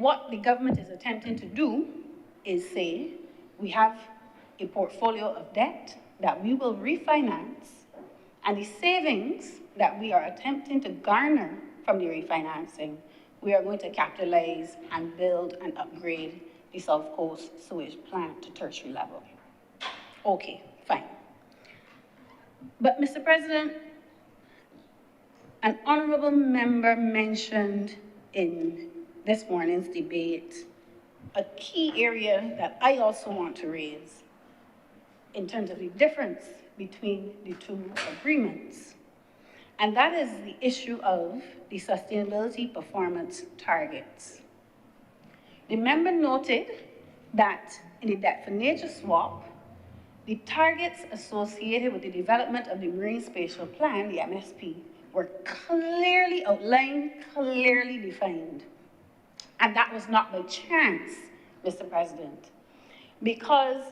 what the government is attempting to do is say, we have a portfolio of debt that we will refinance, and the savings that we are attempting to garner from the refinancing, we are going to capitalize and build and upgrade the South Coast sewage plant to tertiary level. Okay, fine. But Mr. President, an honorable member mentioned in this morning's debate a key area that I also want to raise in terms of the difference between the two agreements. And that is the issue of the sustainability performance targets. The member noted that in the debt for nature swap, the targets associated with the development of the Marine Spatial Plan, the MSP, were clearly outlined, clearly defined. And that was not by chance, Mr. President, because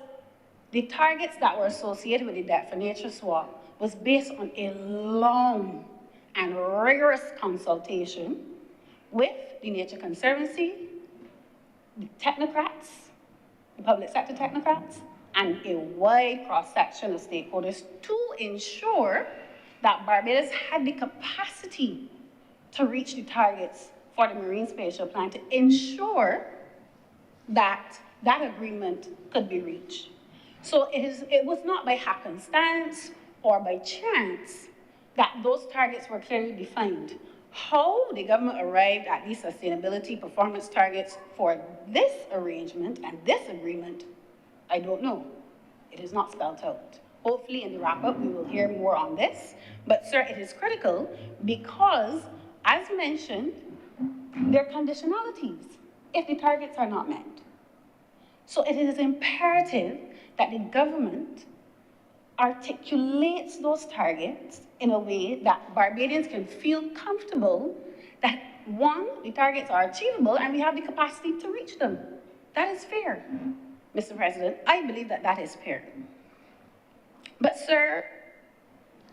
the targets that were associated with the debt for nature swap was based on a long and rigorous consultation with the Nature Conservancy, the technocrats, the public sector technocrats, and a wide cross-section of stakeholders to ensure that Barbados had the capacity to reach the targets for the Marine Spatial Plan, to ensure that that agreement could be reached. So it was not by happenstance or by chance that those targets were clearly defined. How the government arrived at these sustainability performance targets for this arrangement and this agreement, I don't know. It is not spelled out. Hopefully in the wrap-up we will hear more on this. But sir, it is critical because, as mentioned, there are conditionalities if the targets are not met. So it is imperative that the government articulates those targets in a way that Barbadians can feel comfortable that, one, the targets are achievable and we have the capacity to reach them. That is fair, Mr. President. I believe that that is fair. But sir,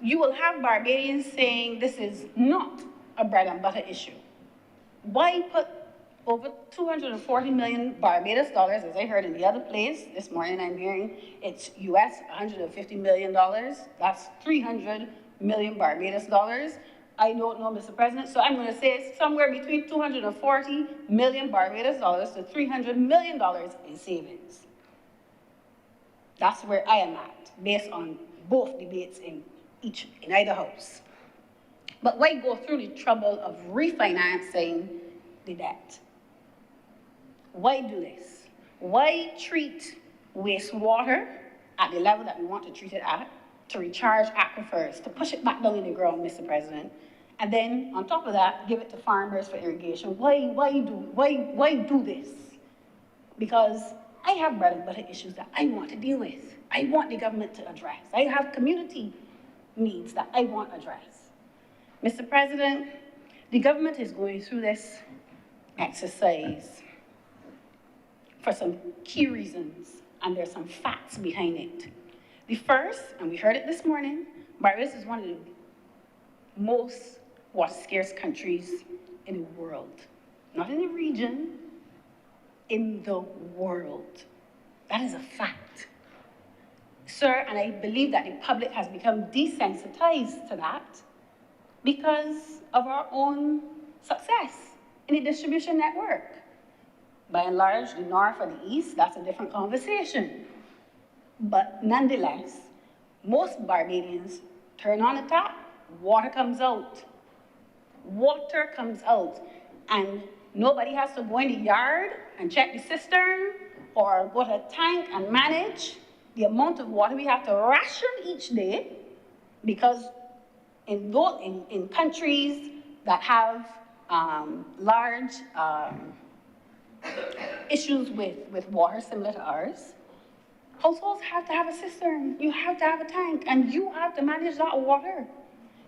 you will have Barbadians saying this is not a bread and butter issue. Why put over 240 million Barbados dollars, as I heard in the other place this morning, I'm hearing it's US $150 million. That's 300 million Barbados dollars. I don't know, Mr. President, so I'm going to say it's somewhere between 240 million Barbados dollars to $300 million in savings. That's where I am at, based on both debates in either house. But why go through the trouble of refinancing the debt? Why do this? Why treat wastewater at the level that we want to treat it at, to recharge aquifers, to push it back down in the ground, Mr. President, and then on top of that, give it to farmers for irrigation? Why do this? Because I have bread and butter issues that I want to deal with. I want the government to address. I have community needs that I want addressed. Mr. President, the government is going through this exercise for some key reasons, and there's some facts behind it. The first, and we heard it this morning, Barbados is one of the most water-scarce countries in the world. Not in the region, in the world. That is a fact. Sir, and I believe that the public has become desensitized to that because of our own success in the distribution network. By and large, the north or the east, that's a different conversation. But nonetheless, most Barbadians turn on the tap, water comes out. Water comes out, and nobody has to go in the yard and check the cistern or go to a tank and manage the amount of water we have to ration each day, because in countries that have large issues with water similar to ours, households have to have a cistern, you have to have a tank, and you have to manage that water.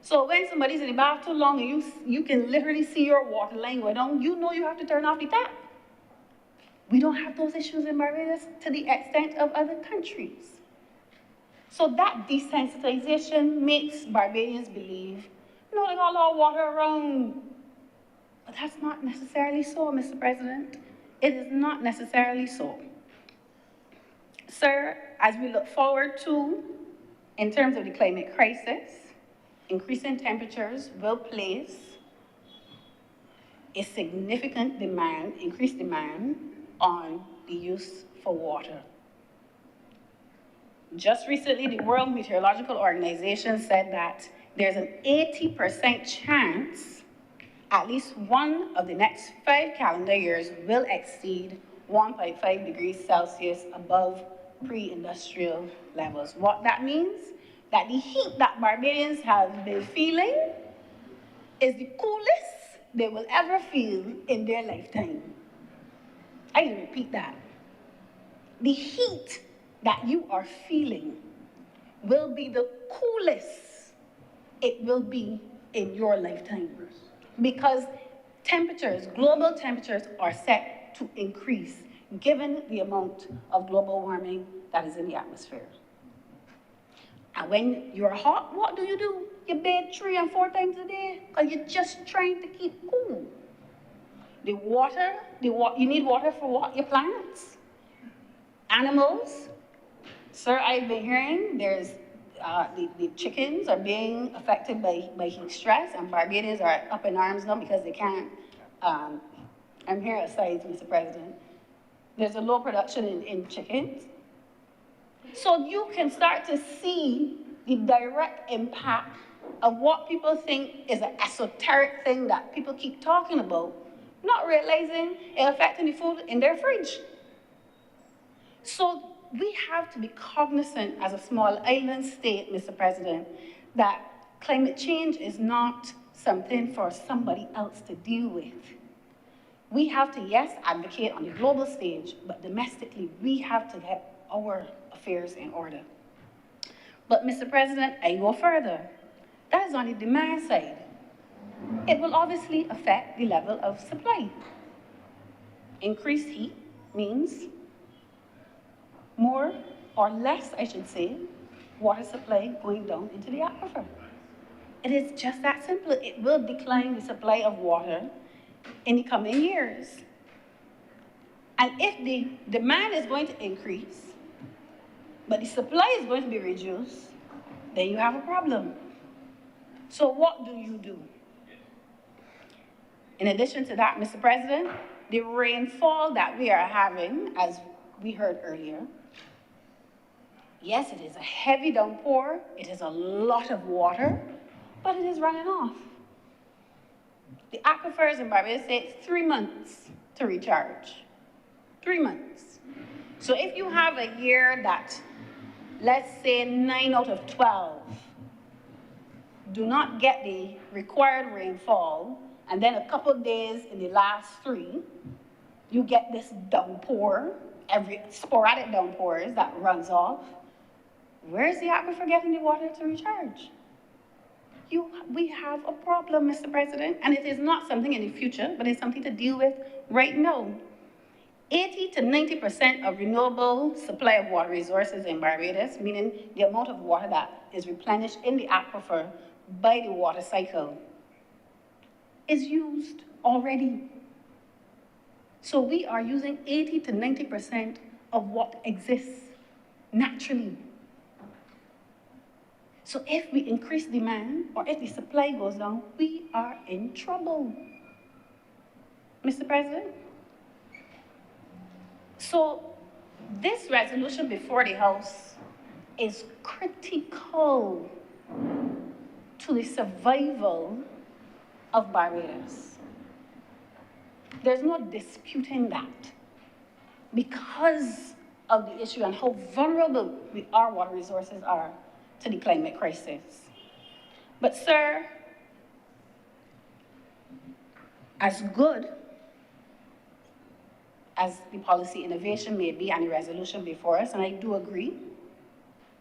So when somebody's in the bath too long and you can literally see your water line go down, you know you have to turn off the tap. We don't have those issues in Barbados to the extent of other countries. So that desensitization makes Barbadians believe, no, they got a lot of water around. But that's not necessarily so, Mr. President. It is not necessarily so. Sir, as we look forward to, in terms of the climate crisis, increasing temperatures will place a significant demand, increased demand on the use for water. Just recently, the World Meteorological Organization said that there's an 80% chance at least one of the next 5 calendar years will exceed 1.5 degrees Celsius above pre-industrial levels. What that means, that the heat that Barbadians have been feeling is the coolest they will ever feel in their lifetime. I can repeat that. The heat that you are feeling will be the coolest it will be in your lifetime. Because temperatures, global temperatures are set to increase given the amount of global warming that is in the atmosphere. And when you're hot, what do? You bathe 3 and 4 times a day because you're just trying to keep cool. The water, you need water for what? Your plants, animals. Sir, I've been hearing there's the chickens are being affected by heat stress, and Barbadians are up in arms now because they can't. I'm here at sites, Mr. President. There's a low production in chickens. So you can start to see the direct impact of what people think is an esoteric thing that people keep talking about, not realizing it affecting the food in their fridge. So we have to be cognizant as a small island state, Mr. President, that climate change is not something for somebody else to deal with. We have to, yes, advocate on the global stage, but domestically, we have to get our affairs in order. But, Mr. President, I go further. That is on the demand side. It will obviously affect the level of supply. Increased heat means more or less, I should say, water supply going down into the aquifer. It is just that simple. It will decline the supply of water in the coming years. And if the demand is going to increase, but the supply is going to be reduced, then you have a problem. So what do you do? In addition to that, Mr. President, the rainfall that we are having, as we heard earlier, yes, it is a heavy downpour, it is a lot of water, but it is running off. The aquifers in Barbados say 3 months to recharge. 3 months. So if you have a year that, let's say 9 out of 12 do not get the required rainfall, and then a couple of days in the last 3, you get this downpour, every sporadic downpours that runs off. Where's the aquifer getting the water to recharge? We have a problem, Mr. President, and it is not something in the future, but it's something to deal with right now. 80 to 90% of renewable supply of water resources in Barbados, meaning the amount of water that is replenished in the aquifer by the water cycle, is used already. So we are using 80 to 90% of what exists naturally. So if we increase demand, or if the supply goes down, we are in trouble. Mr. President? So this resolution before the House is critical to the survival of Barbados. There's no disputing that because of the issue and how vulnerable our water resources are to the climate crisis. But, sir, as good as the policy innovation may be and the resolution before us, and I do agree,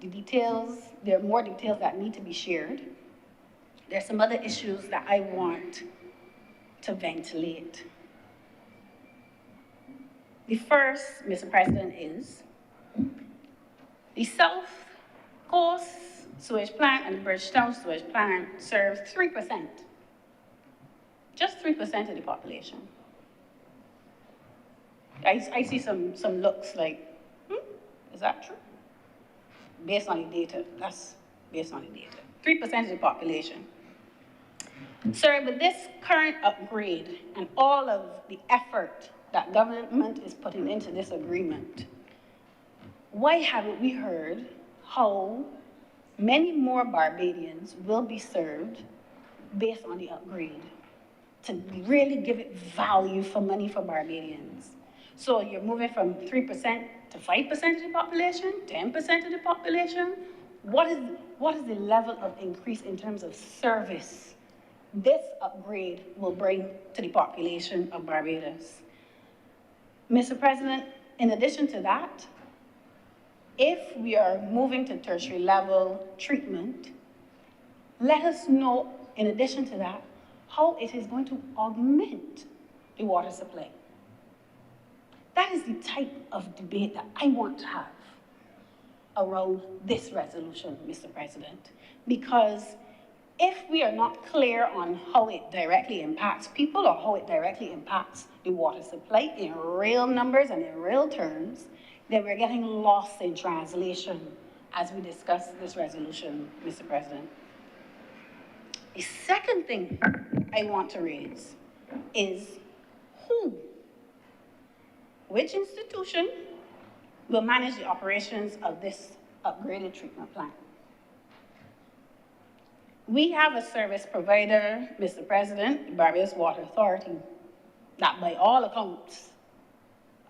the details, there are more details that need to be shared. There are some other issues that I want to ventilate. The first, Mr. President, is the South Coast Sewage Plant and the Bridgetown Sewage Plant serves 3%, just 3% of the population. I see some looks like, is that true? Based on the data, that's based on the data. 3% of the population. Sir, with this current upgrade and all of the effort that government is putting into this agreement, why haven't we heard how many more Barbadians will be served based on the upgrade to really give it value for money for Barbadians? So you're moving from 3% to 5% of the population, 10% of the population? What is the level of increase in terms of service this upgrade will bring to the population of Barbados? Mr. President, in addition to that, if we are moving to tertiary level treatment, let us know, in addition to that, how it is going to augment the water supply. That is the type of debate that I want to have around this resolution, Mr. President, because if we are not clear on how it directly impacts people or how it directly impacts the water supply in real numbers and in real terms, then we're getting lost in translation as we discuss this resolution, Mr. President. The second thing I want to raise is which institution will manage the operations of this upgraded treatment plant? We have a service provider, Mr. President, the Barbados Water Authority, that by all accounts,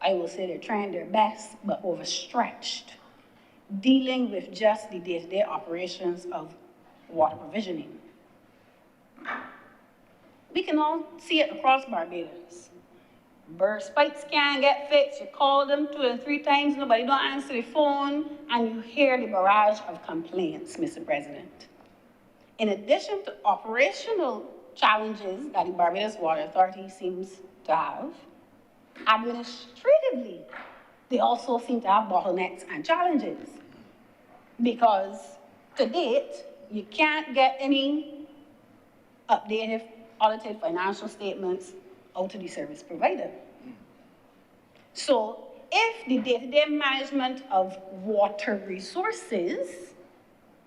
I will say they're trying their best, but overstretched, dealing with just the day-to-day operations of water provisioning. We can all see it across Barbados. Burst pipes can't get fixed, you call them 2 and 3 times, nobody don't answer the phone, and you hear the barrage of complaints, Mr. President. In addition to operational challenges that the Barbados Water Authority seems to have, administratively, they also seem to have bottlenecks and challenges. Because to date, you can't get any updated, audited financial statements out of the service provider. So if the day-to-day management of water resources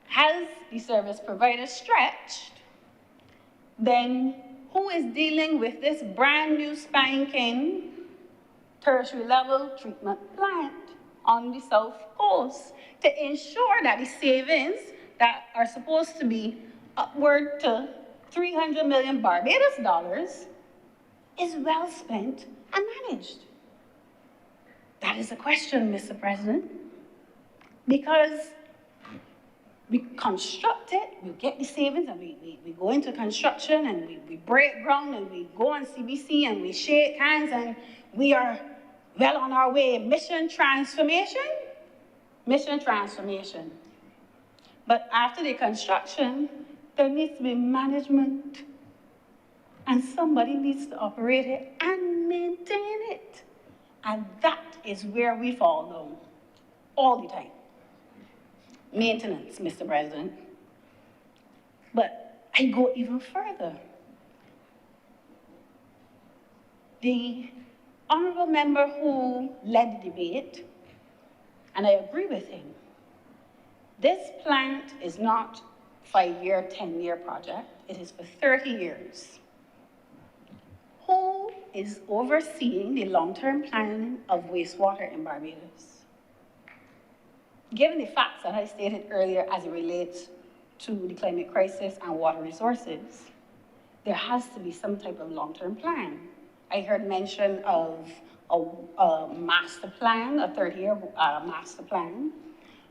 has the service provider stretched, then who is dealing with this brand new spanking tertiary level treatment plant on the South Coast to ensure that the savings that are supposed to be upward to 300 million Barbados dollars is well spent and managed? That is a question, Mr. President, because we construct it, we get the savings, and we go into construction, and we break ground, and we go on CBC, and we shake hands, and we are well on our way. Mission transformation. But after the construction, there needs to be management, and somebody needs to operate it and maintain it. And that is where we fall down all the time. Maintenance, Mr. President. But I go even further. The honorable member who led the debate, and I agree with him, this plant is not a 5-year, 10-year project. It is for 30 years. Who is overseeing the long-term planning of wastewater in Barbados? Given the facts that I stated earlier as it relates to the climate crisis and water resources, there has to be some type of long-term plan. I heard mention of a master plan, a 30-year master plan,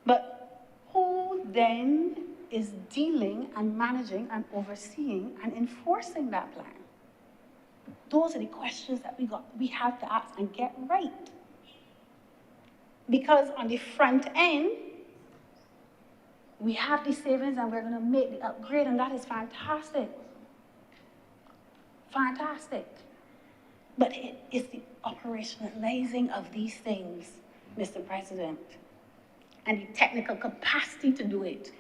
but who then is dealing and managing and overseeing and enforcing that plan? Those are the questions that we have to ask and get right. Because on the front end, we have the savings and we're going to make the upgrade, and that is fantastic. Fantastic. But it is the operationalizing of these things, Mr. President, and the technical capacity to do it.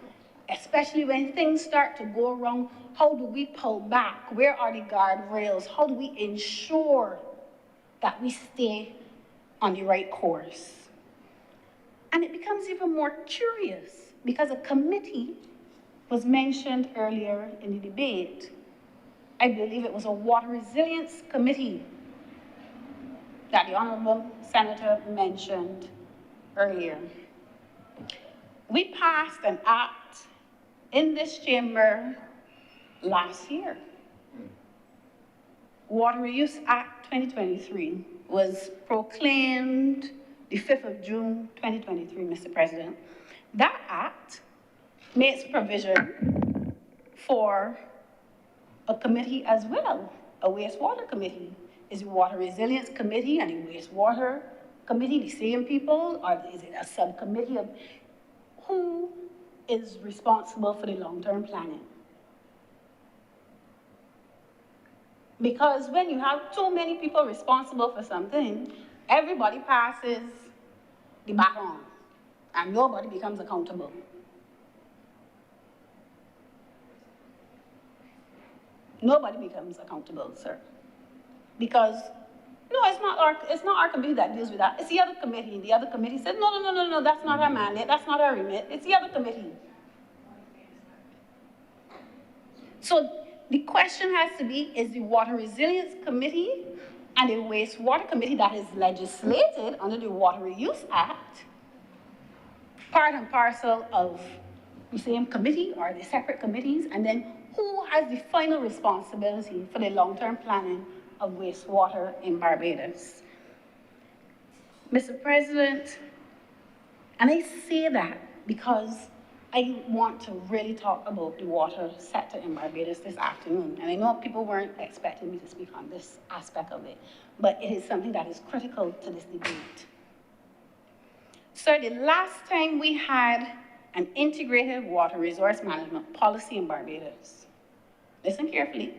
Especially when things start to go wrong, how do we pull back? Where are the guardrails? How do we ensure that we stay on the right course. And it becomes even more curious because a committee was mentioned earlier in the debate. I believe it was a Water Resilience Committee that the Honorable Senator mentioned earlier. We passed an act in this chamber last year. Water Reuse Act 2023 was proclaimed the 5th of June 2023, Mr. President. That act makes provision for a committee as well, a wastewater committee. Is the Water Resilience Committee and the Wastewater Committee the same people, or is it a subcommittee of who is responsible for the long-term planning? Because when you have too many people responsible for something, everybody passes the baton and nobody becomes accountable. Nobody becomes accountable, sir. Because, no, it's not our committee that deals with that. It's the other committee. The other committee said, no, that's not our mandate. That's not our remit. It's the other committee. So the question has to be, is the Water Resilience Committee and the Wastewater Committee that is legislated under the Water Reuse Act part and parcel of the same committee, or the separate committees? And then who has the final responsibility for the long-term planning of wastewater in Barbados? Mr. President, and I say that because I want to really talk about the water sector in Barbados this afternoon. And I know people weren't expecting me to speak on this aspect of it, but it is something that is critical to this debate. So the last time we had an integrated water resource management policy in Barbados, listen carefully,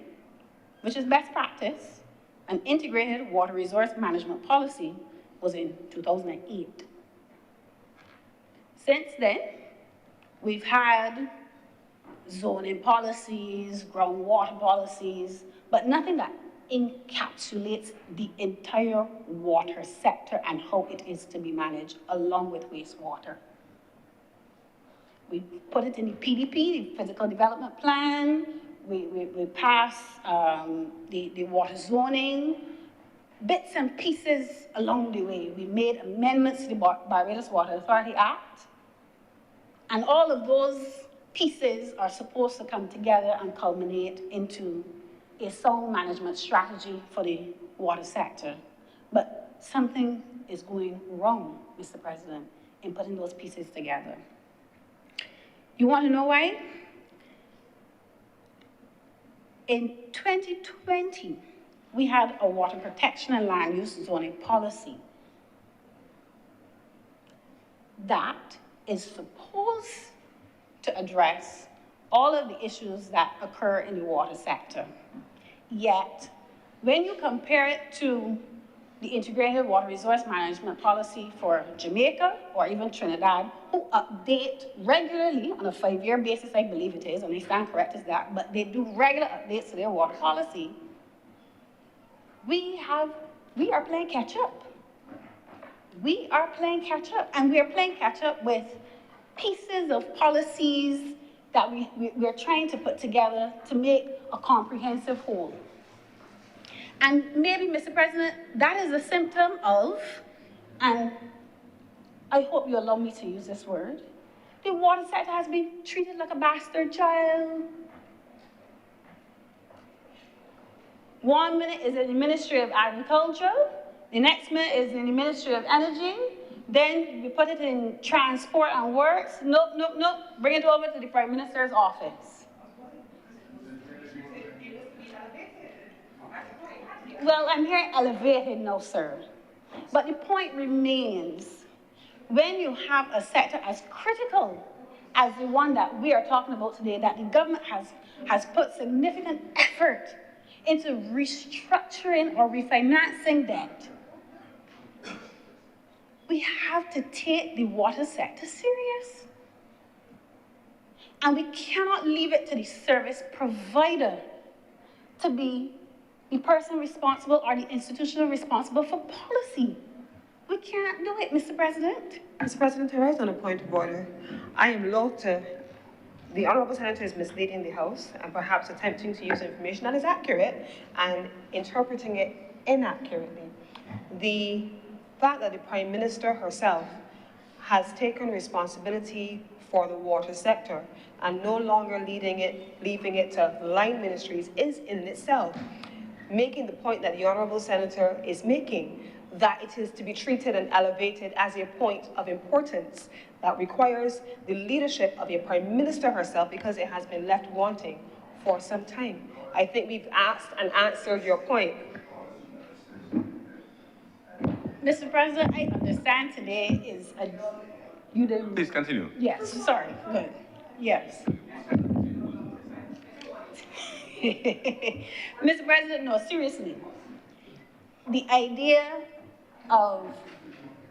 which is best practice, an integrated water resource management policy was in 2008. Since then, we've had zoning policies, groundwater policies, but nothing that encapsulates the entire water sector and how it is to be managed along with wastewater. We put it in the PDP, the Physical Development Plan. We passed the water zoning, bits and pieces along the way. We made amendments to the Barbados Water Authority Act. And all of those pieces are supposed to come together and culminate into a sound management strategy for the water sector. But something is going wrong, Mr. President, in putting those pieces together. You want to know why? In 2020, we had a water protection and land use zoning policy that is supposed to address all of the issues that occur in the water sector. Yet, when you compare it to the integrated water resource management policy for Jamaica or even Trinidad, who update regularly on a 5-year basis, I believe it is, and I stand correct as that, but they do regular updates to their water policy. We are playing catch up. We are playing catch up, and we are playing catch up with pieces of policies that we're trying to put together to make a comprehensive whole. And maybe, Mr. President, that is a symptom of, and I hope you allow me to use this word, the water sector has been treated like a bastard child. 1 minute is in the Ministry of Agriculture, the next minute is in the Ministry of Energy, then we put it in Transport and Works. Nope, bring it over to the Prime Minister's office. Well, I'm hearing elevated now, sir. But the point remains, when you have a sector as critical as the one that we are talking about today, that the government has put significant effort into restructuring or refinancing debt, we have to take the water sector serious. And we cannot leave it to the service provider to be the person responsible or the institution responsible for policy. We can't do it, Mr. President. Mr. President, I rise on a point of order. I am loath to. The Honourable Senator is misleading the House and perhaps attempting to use information that is accurate and interpreting it inaccurately. The fact that the Prime Minister herself has taken responsibility for the water sector and no longer leaving it to line ministries is in itself making the point that the Honourable Senator is making, that it is to be treated and elevated as a point of importance that requires the leadership of a Prime Minister herself because it has been left wanting for some time. I think we've asked and answered your point. Mr. President, I understand today is a... You didn't... Please continue. Yes, sorry, good. Yes. Mr. President, no, seriously. The idea of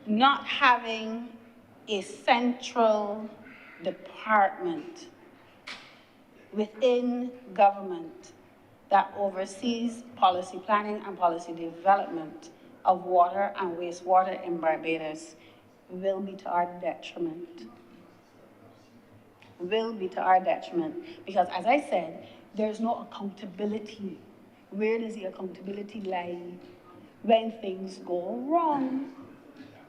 not having a central department within government that oversees policy planning and policy development of water and wastewater in Barbados will be to our detriment. Will be to our detriment. Because as I said, there's no accountability. Where does the accountability lie when things go wrong?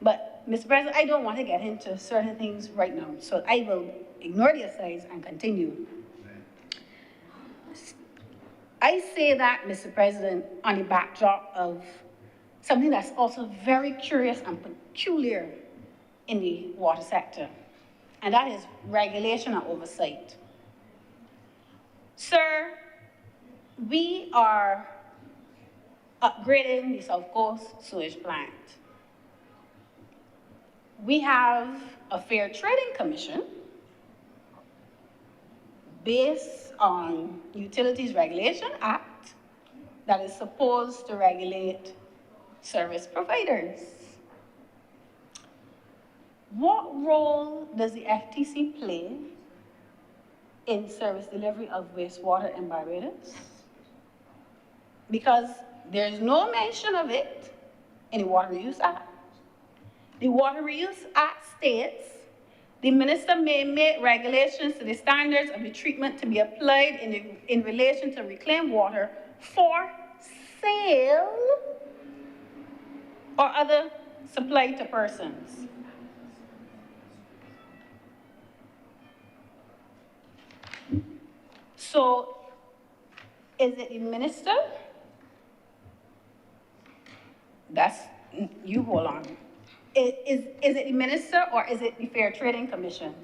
But, Mr. President, I don't want to get into certain things right now, so I will ignore the asides and continue. I say that, Mr. President, on the backdrop of something that's also very curious and peculiar in the water sector, and that is regulation and oversight. Sir, we are upgrading the South Coast sewage plant. We have a Fair Trading Commission based on Utilities Regulation Act that is supposed to regulate service providers. What role does the FTC play in service delivery of wastewater in Barbados? Because there's no mention of it in the Water Reuse Act. The Water Reuse Act states the minister may make regulations to the standards of the treatment to be applied in relation to reclaimed water for sale or other supply to persons. So, is it the minister? You hold on. Is it the minister or is it the Fair Trading Commission?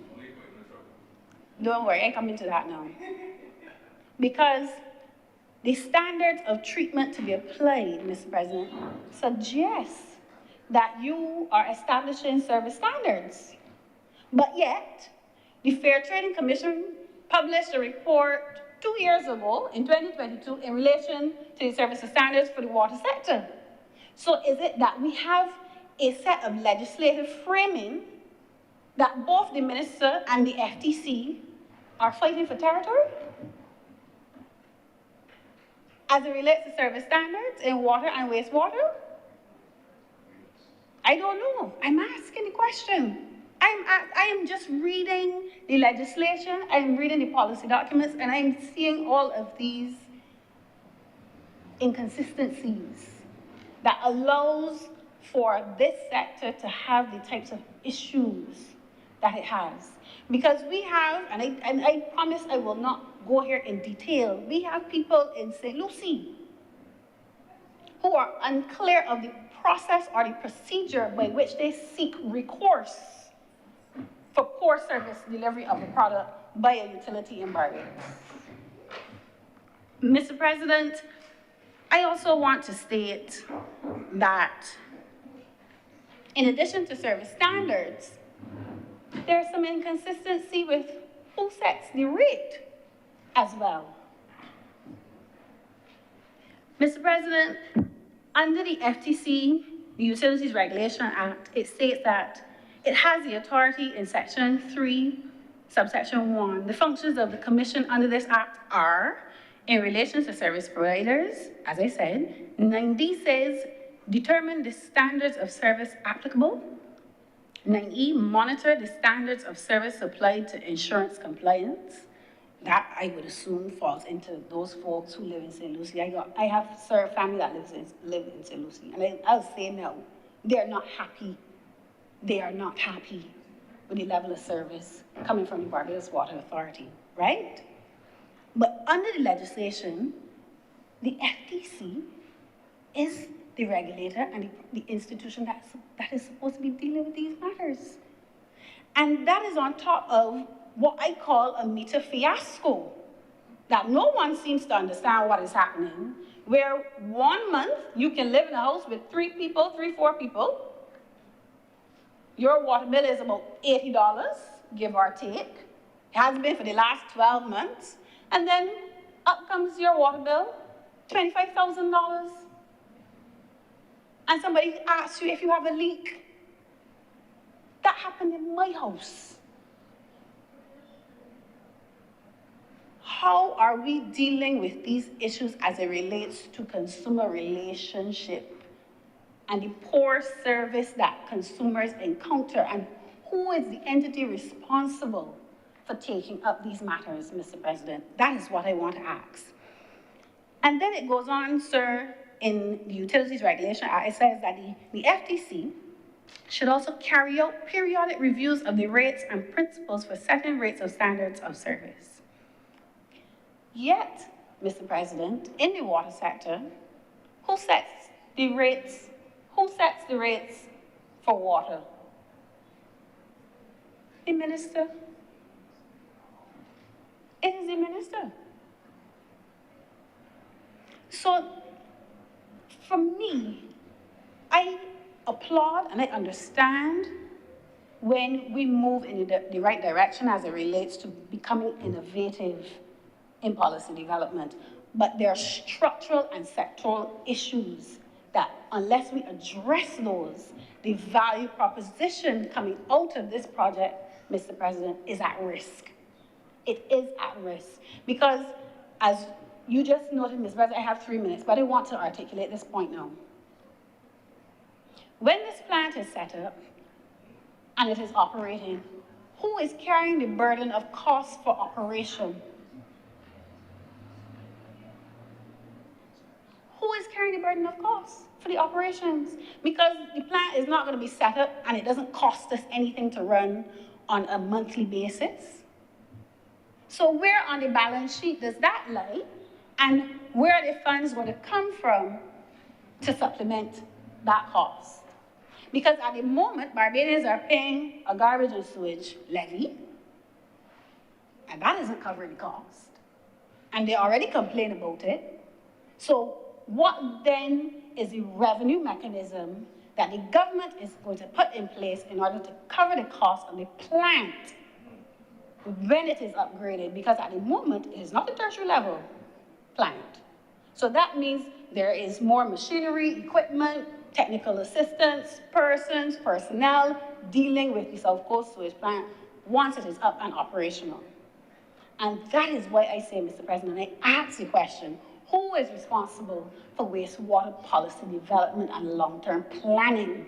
Don't worry, I come into that now. Because the standards of treatment to be applied, Mr. President, suggests that you are establishing service standards. But yet, the Fair Trading Commission published a report 2 years ago, in 2022, in relation to the service standards for the water sector. So is it that we have a set of legislative framing that both the minister and the FTC are fighting for territory? As it relates to service standards in water and wastewater? I don't know. I'm asking the question. I am just reading the legislation, I'm reading the policy documents, and I'm seeing all of these inconsistencies that allows for this sector to have the types of issues that it has. Because we have, and I promise I will not go here in detail, we have people in St. Lucie who are unclear of the process or the procedure by which they seek recourse for poor service delivery of the product by a utility in Barbados. Mr. President, I also want to state that in addition to service standards, there's some inconsistency with who sets the rate as well. Mr. President, under the FTC, the Utilities Regulation Act, it states that it has the authority in Section 3, subsection 1. The functions of the Commission under this Act are, in relation to service providers, as I said, 9D says Determine the standards of service applicable. 9E, monitor the standards of service supplied to insurance compliance. That, I would assume, falls into those folks who live in St. Lucie. I have served family that live in St. Lucie, and I'll say no, they're not happy. They are not happy with the level of service coming from the Barbados Water Authority, right? But under the legislation, the FTC is the regulator and the institution that is supposed to be dealing with these matters. And that is on top of what I call a meter fiasco, that no one seems to understand what is happening, where 1 month you can live in a house with 3 people, 4 people. Your water bill is about $80, give or take. It has been for the last 12 months. And then up comes your water bill, $25,000. And somebody asks you if you have a leak. That happened in my house. How are we dealing with these issues as it relates to consumer relationship and the poor service that consumers encounter, and who is the entity responsible for taking up these matters, Mr. President? That is what I want to ask. And then it goes on, sir, in the Utilities Regulation Act, it says that the FTC should also carry out periodic reviews of the rates and principles for setting rates of standards of service. Yet, Mr. President, in the water sector, who sets the rates? Who sets the rates for water? The minister. It is the minister. So, for me, I applaud and I understand when we move in the right direction as it relates to becoming innovative in policy development. But there are structural and sectoral issues that, unless we address those, the value proposition coming out of this project, Mr. President, is at risk. It is at risk. Because, as you just noted, Ms. President, I have 3 minutes, but I want to articulate this point now. When this plant is set up and it is operating, who is carrying the burden of cost for operation? Who is carrying the burden of cost for the operations? Because the plant is not going to be set up and it doesn't cost us anything to run on a monthly basis. So where on the balance sheet does that lie? And where are the funds going to come from to supplement that cost? Because at the moment, Barbadians are paying a garbage and sewage levy, and that isn't covering the cost. And they already complain about it. So what then is the revenue mechanism that the government is going to put in place in order to cover the cost of the plant when it is upgraded? Because at the moment, it is not a tertiary level plant. So that means there is more machinery, equipment, technical assistance, personnel dealing with the South Coast Sewage Plant once it is up and operational. And that is why I say, Mr. President, I ask the question, who is responsible for wastewater policy development and long-term planning?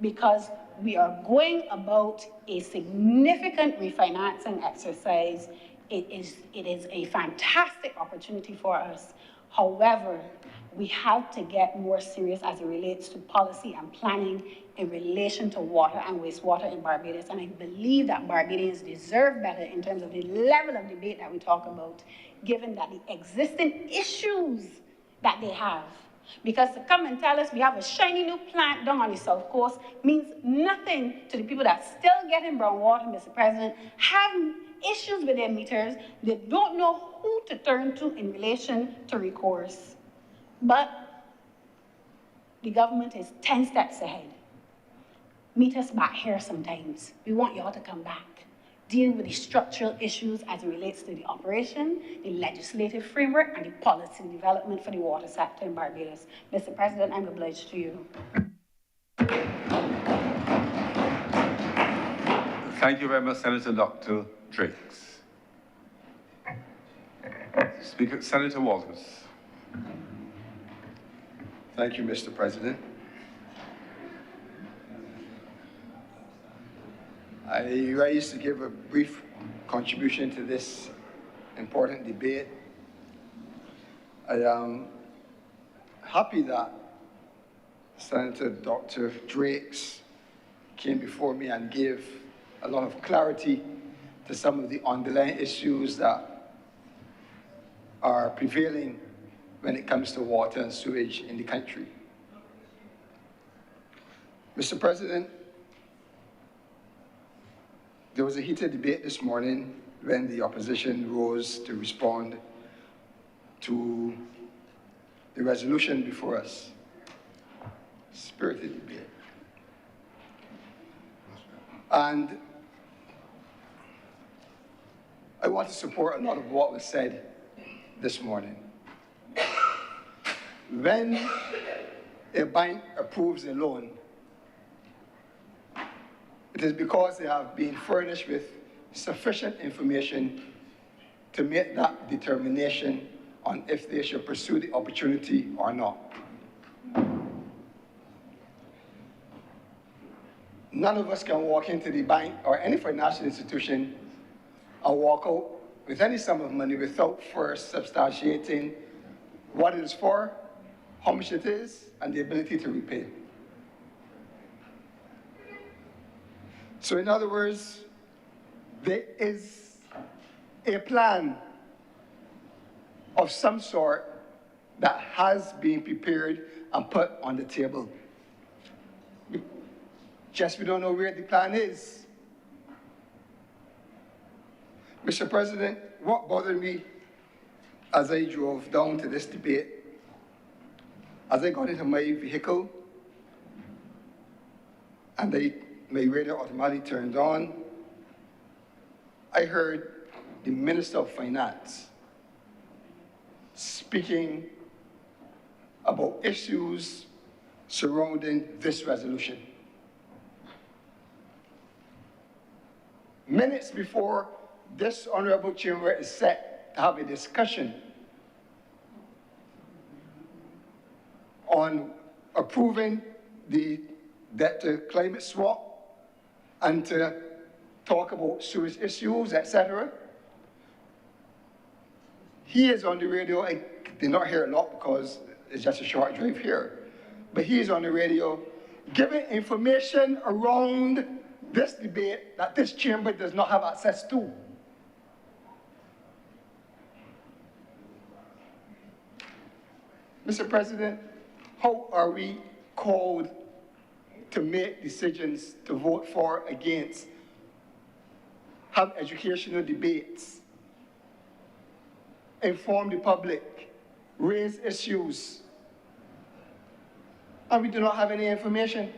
Because we are going about a significant refinancing exercise. It is a fantastic opportunity for us. However, we have to get more serious as it relates to policy and planning in relation to water and wastewater in Barbados. And I believe that Barbadians deserve better in terms of the level of debate that we talk about, given that the existing issues that they have. Because to come and tell us we have a shiny new plant down on the South Coast means nothing to the people that still get in brown water, Mr. President, have issues with their meters. They don't know who to turn to in relation to recourse. But the government is 10 steps ahead. Meet us back here sometimes. We want y'all to come back. Deal with the structural issues as it relates to the operation, the legislative framework, and the policy development for the water sector in Barbados. Mr. President, I'm obliged to you. Thank you very much, Senator Dr. Drakes. Speaker, Senator Walters. Thank you, Mr. President. I rise to give a brief contribution to this important debate. I am happy that Senator Dr. Drakes came before me and gave a lot of clarity to some of the underlying issues that are prevailing when it comes to water and sewage in the country. Mr. President, there was a heated debate this morning when the opposition rose to respond to the resolution before us. Spirited debate. And I want to support a lot of what was said this morning. When a bank approves a loan, it is because they have been furnished with sufficient information to make that determination on if they should pursue the opportunity or not. None of us can walk into the bank or any financial institution and walk out with any sum of money without first substantiating what it is for, how much it is, and the ability to repay. So in other words, there is a plan of some sort that has been prepared and put on the table. Just we don't know where the plan is. Mr. President, what bothered me as I drove down to this debate, as I got into my vehicle and my radio automatically turned on, I heard the Minister of Finance speaking about issues surrounding this resolution. Minutes before this honorable chamber is set to have a discussion on approving the debt to climate swap and to talk about sewage issues, etc. He is on the radio. I did not hear a lot because it's just a short drive here. But he is on the radio giving information around this debate that this chamber does not have access to. Mr. President, how are we called to make decisions, to vote for, against, have educational debates, inform the public, raise issues, and we do not have any information?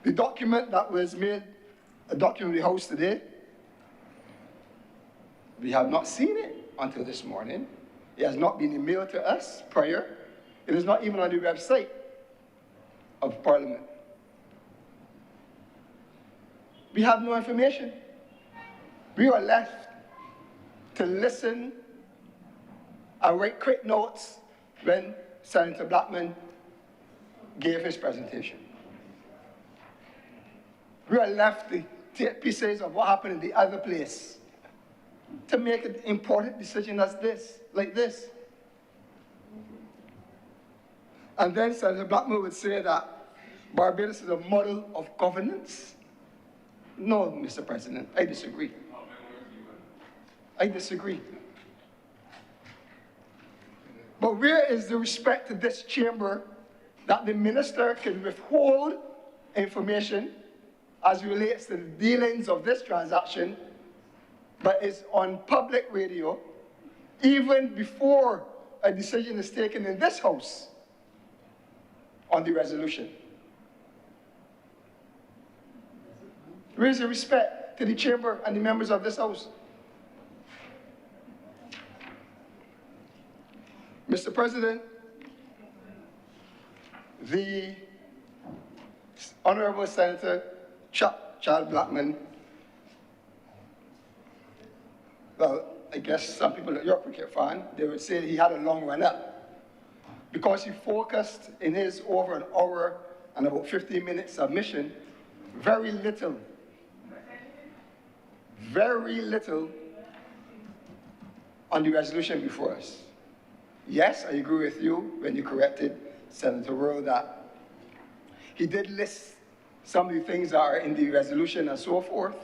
The document that was made a document of the House today, we have not seen it until this morning. It has not been emailed to us prior. It is not even on the website of Parliament. We have no information. We are left to listen and write quick notes when Senator Blackman gave his presentation. We are left to take pieces of what happened in the other place to make an important decision as this, like this. And then Senator Blackman would say that Barbados is a model of governance. No, Mr. President, I disagree. I disagree. But where is the respect to this chamber that the minister can withhold information as relates to the dealings of this transaction, but it's on public radio even before a decision is taken in this House on the resolution? Where is the respect to the chamber and the members of this House? Mr. President, the Honorable Senator Charles Blackman, well, I guess some people that you're a cricket fan, they would say he had a long run up because he focused in his over an hour and about 15-minute submission very little on the resolution before us. Yes, I agree with you when you corrected Senator Rowe that he did list some of the things that are in the resolution and so forth.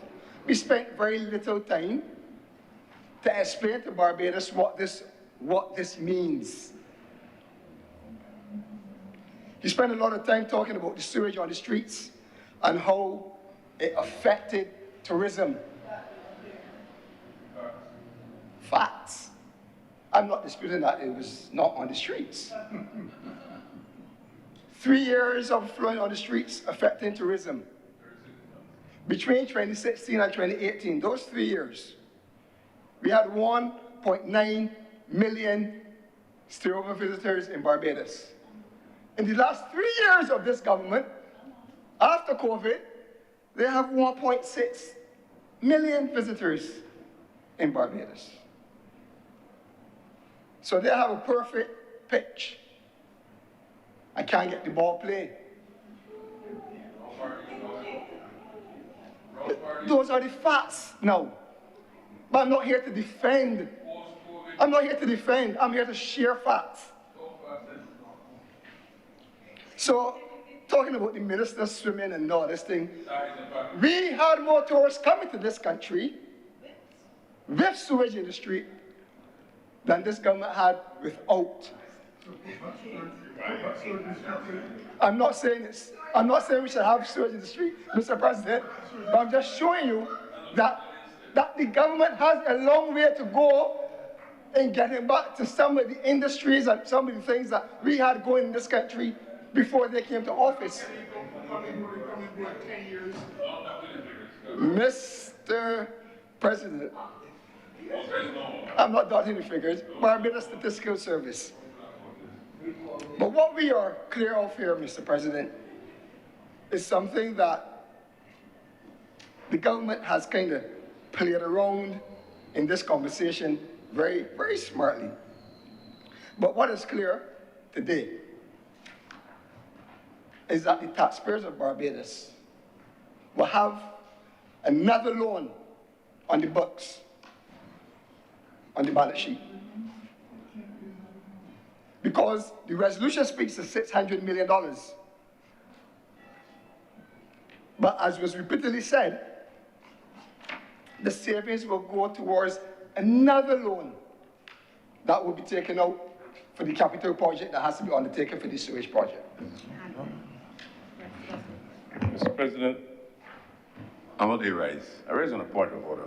We spent very little time to explain to Barbados what this means. He spent a lot of time talking about the sewage on the streets and how it affected tourism. Facts. I'm not disputing that it was not on the streets. 3 years of flowing on the streets affecting tourism. Between 2016 and 2018, those 3 years, we had 1.9 million stayover visitors in Barbados. In the last 3 years of this government, after COVID, they have 1.6 million visitors in Barbados. So they have a perfect pitch. I can't get the ball played. Those are the facts now. But I'm not here to defend. I'm here to share facts. So, talking about the minister swimming and all this thing, we had more tourists coming to this country with sewage in the street than this government had without. I'm not saying we should have sewage in the street, Mr. President, but I'm just showing you that the government has a long way to go in getting back to some of the industries and some of the things that we had going in this country before they came to office. Mr. President, I'm not doubting the figures, Barbados Statistical Service. But what we are clear of here, Mr. President, is something that the government has kind of played around in this conversation very, very smartly. But what is clear today is that the taxpayers of Barbados will have another loan on the books, on the balance sheet. Because the resolution speaks to $600 million. But as was repeatedly said, the savings will go towards another loan that will be taken out for the capital project that has to be undertaken for the sewage project. Mr. President, I want to raise. I raise on a point of order.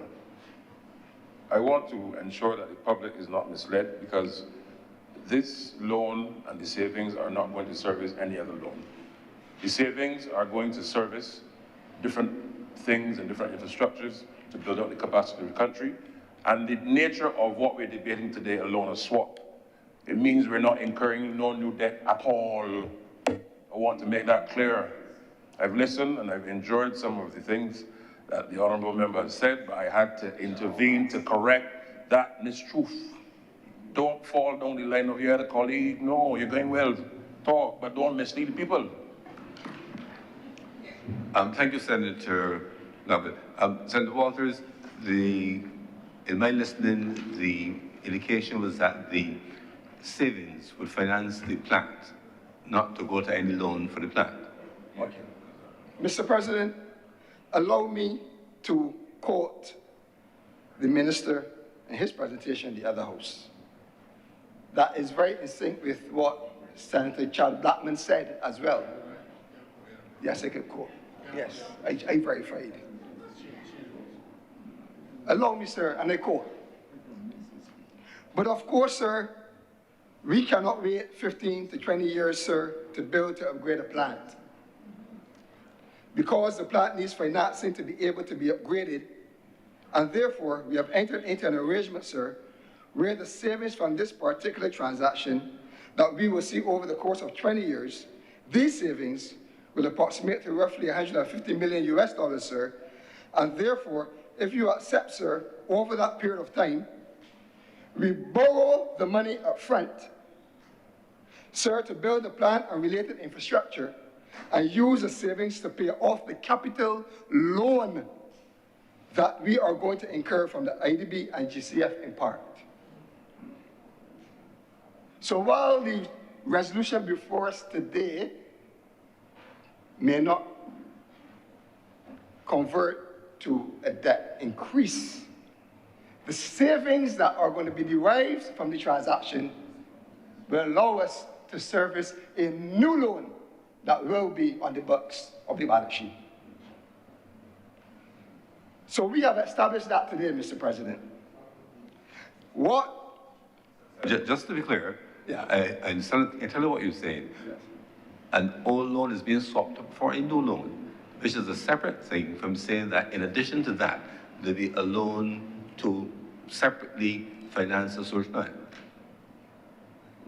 I want to ensure that the public is not misled because this loan and the savings are not going to service any other loan. The savings are going to service different things and different infrastructures to build up the capacity of the country. And the nature of what we're debating today, a loan or swap, it means we're not incurring no new debt at all. I want to make that clear. I've listened and I've enjoyed some of the things that the honorable member has said, but I had to intervene to correct that mistruth. Don't fall down the line of your other colleague. No, you're going well. Talk, but don't mislead people. Thank you, Senator Lovett. Senator Walters, in my listening, the indication was that the savings would finance the plant, not to go to any loan for the plant. Okay. Mr. President, allow me to quote the minister in his presentation in the other house. That is very in sync with what Senator Chad Blackman said as well. Yes, I can quote. Yes, I verified. Allow me, sir, and I quote. But of course, sir, we cannot wait 15 to 20 years, sir, to build to upgrade a plant. Because the plant needs financing to be able to be upgraded, and therefore we have entered into an arrangement, sir, where the savings from this particular transaction that we will see over the course of 20 years, these savings will approximate to roughly $150 million US, sir, and therefore, if you accept, sir, over that period of time, we borrow the money up front, sir, to build the plant and related infrastructure, and use the savings to pay off the capital loan that we are going to incur from the IDB and GCF in part. So while the resolution before us today may not convert to a debt increase, the savings that are going to be derived from the transaction will allow us to service a new loan that will be on the books of the balance sheet. So we have established that today, Mr. President. Just to be clear, Yeah. I understand, I tell you what you're saying. Yes. An old loan is being swapped up for a new loan, which is a separate thing from saying that in addition to that, there'll be a loan to separately finance a social plan.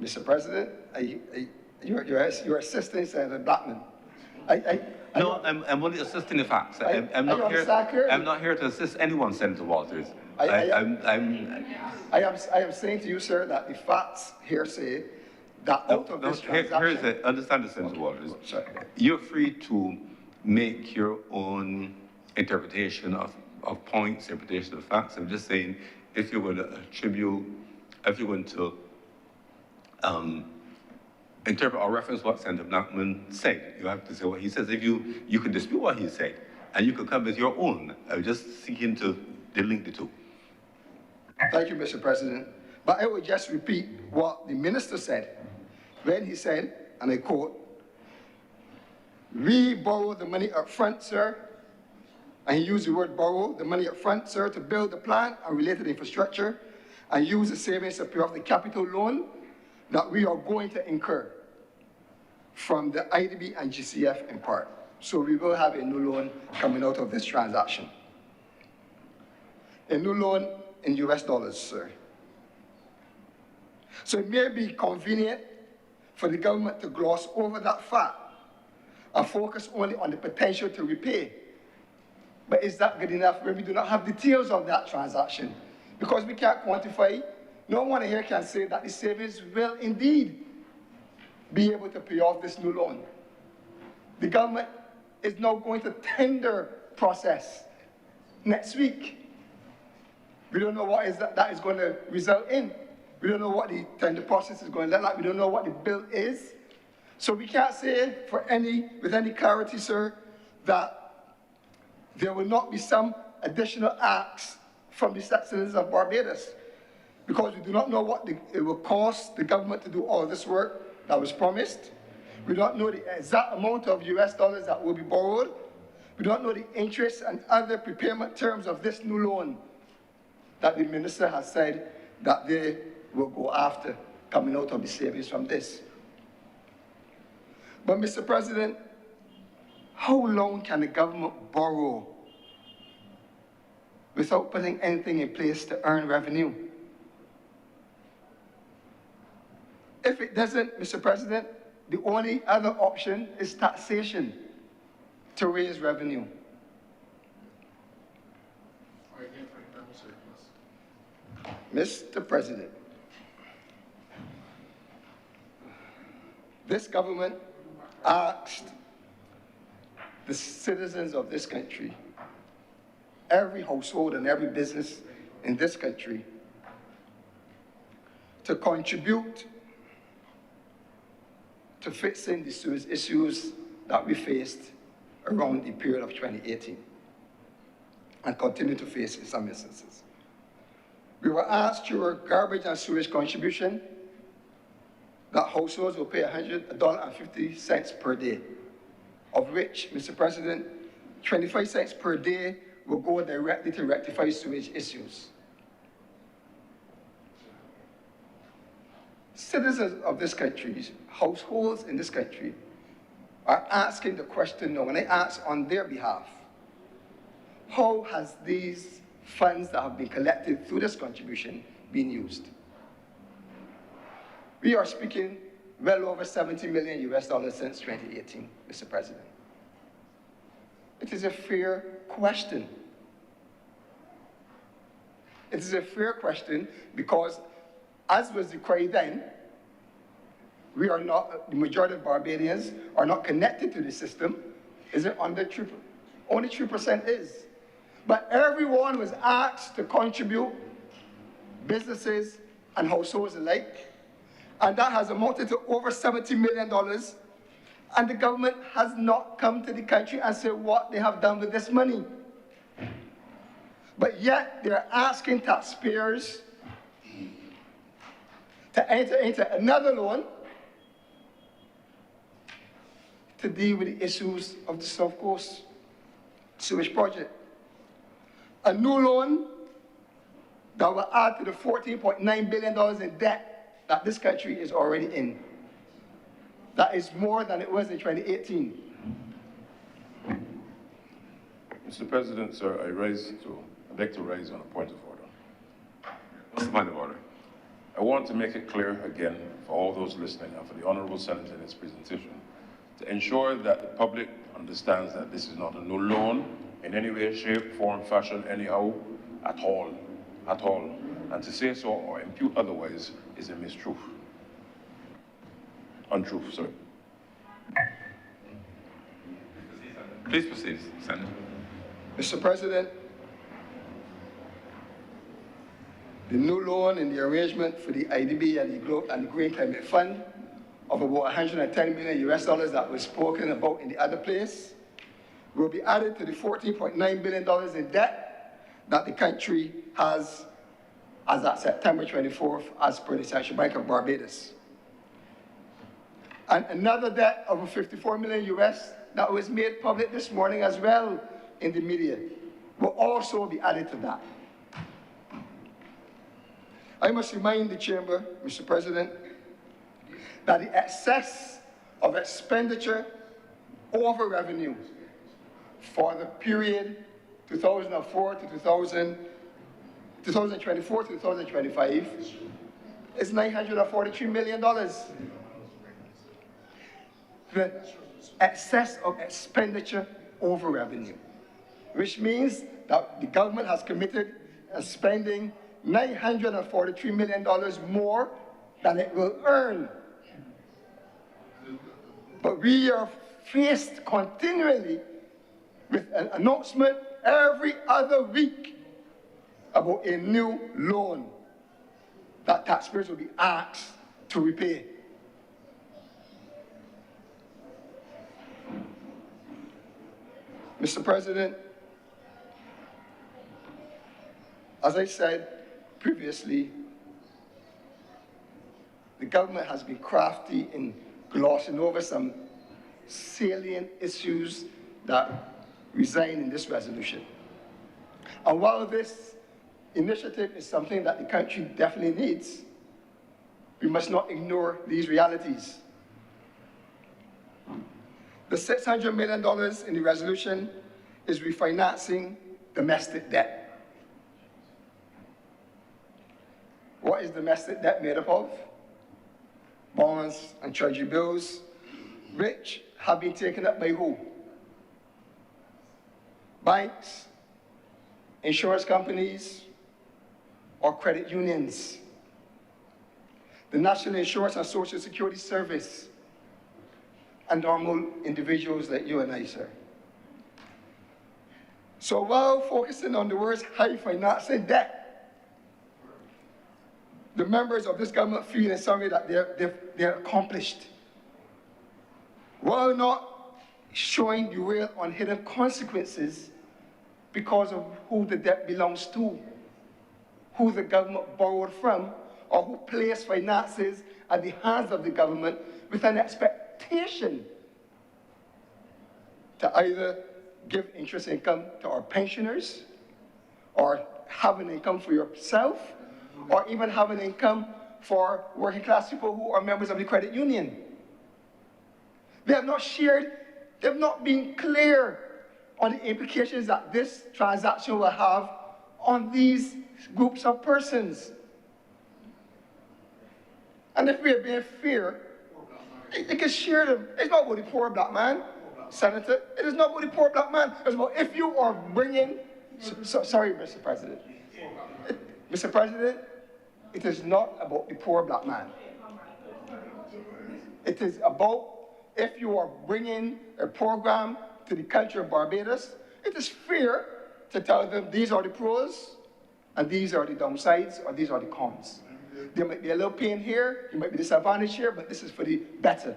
Mr. President, you're assisting Senator Blackman. No, I'm only assisting the facts. I'm not here to assist anyone, Senator Walters. I am saying to you, sir, that the facts here say that out of this transaction... Here's it. Understand this, Senator Walters. Sorry. You're free to make your own interpretation of points, interpretation of facts. I'm just saying, if you're going to interpret or reference what Senator Blackman said, you have to say what he says. If you can dispute what he said, and you can come with your own. I'm just seeking to delink the two. Thank you, Mr. President. But I will just repeat what the minister said when he said, and I quote, "We borrow the money up front, sir," and he used the word borrow, the money up front, sir, to build the plant and related infrastructure, and use the savings to pay off the capital loan that we are going to incur from the IDB and GCF in part. So we will have a new loan coming out of this transaction. A new loan in US dollars, sir. So it may be convenient for the government to gloss over that fact and focus only on the potential to repay. But is that good enough when we do not have details of that transaction? Because we can't quantify. No one here can say that the savings will indeed be able to pay off this new loan. The government is now going to tender process next week. We don't know what that is going to result in. We don't know what the tender process is going to look like. We don't know what the bill is. So we can't say with any clarity, sir, that there will not be some additional acts from the citizens of Barbados, because we do not know what it will cost the government to do all this work that was promised. We don't know the exact amount of US dollars that will be borrowed. We don't know the interest and other prepayment terms of this new loan that the minister has said that they will go after coming out of the savings from this. But Mr. President, how long can the government borrow without putting anything in place to earn revenue? If it doesn't, Mr. President, the only other option is taxation to raise revenue. Mr. President, this government asked the citizens of this country, every household and every business in this country, to contribute to fixing the sewage issues that we faced around the period of 2018 and continue to face in some instances. We were asked through our garbage and sewage contribution that households will pay $100.50 per day, of which, Mr. President, 25 cents per day will go directly to rectify sewage issues. Citizens of this country, households in this country, are asking the question now, and I ask on their behalf, how has these funds that have been collected through this contribution been used? We are speaking well over $70 million US dollars since 2018, Mr. President. It is a fair question. It is a fair question because as was the cry then, we are not, the majority of Barbadians are not connected to the system. Is it under 3%? Only 3% is. But everyone was asked to contribute, businesses and households alike, and that has amounted to over $70 million, and the government has not come to the country and said what they have done with this money. But yet they're asking taxpayers to enter into another loan to deal with the issues of the South Coast sewage project. A new loan that will add to the $14.9 billion in debt that this country is already in. That is more than it was in 2018. Mr. President, sir, I'd like to raise on a point of order. What's the point of order? I want to make it clear again for all those listening and for the Honourable Senator in his presentation to ensure that the public understands that this is not a new loan in any way, shape, form, fashion, anyhow, at all. And to say so or impute otherwise is a mistruth. Untruth, sorry. Please proceed, Senator. Mr. President, the new loan in the arrangement for the IDB and the Green Climate Fund of about 110 million US dollars that was spoken about in the other place will be added to the $14.9 billion in debt that the country has as at September 24th, as per the Central Bank of Barbados. And another debt of 54 million US that was made public this morning as well in the media will also be added to that. I must remind the chamber, Mr. President, that the excess of expenditure over revenue for the period 2024 to 2025 is $943 million. The excess of expenditure over revenue, which means that the government has committed spending $943 million more than it will earn. But we are faced continually with an announcement every other week about a new loan that taxpayers will be asked to repay. Mr. President, as I said previously, the government has been crafty in glossing over some salient issues that reside in this resolution. And while this initiative is something that the country definitely needs, we must not ignore these realities. The $600 million in the resolution is refinancing domestic debt. What is domestic debt made up of? Bonds and treasury bills, which have been taken up by who? Banks, insurance companies, or credit unions. The National Insurance and Social Security Service, and normal individuals like you and I, sir. So while focusing on the words high financing debt, the members of this government feel in some way that they're accomplished, while not showing the real unhidden consequences because of who the debt belongs to, who the government borrowed from, or who placed finances at the hands of the government with an expectation to either give interest income to our pensioners, or have an income for yourself, or even have an income for working class people who are members of the credit union. They have not shared, they have not been clear on the implications that this transaction will have on these groups of persons. And if we are being fair, they can share them. It's not about the poor black man, Senator. It is not about the poor black man. It's about if you are bringing, sorry, Mr. President. Mr. President, it is not about the poor black man. It is about, if you are bringing a program to the country of Barbados, it is fair to tell them these are the pros and these are the downsides or these are the cons. There might be a little pain here, you might be disadvantaged here, but this is for the better.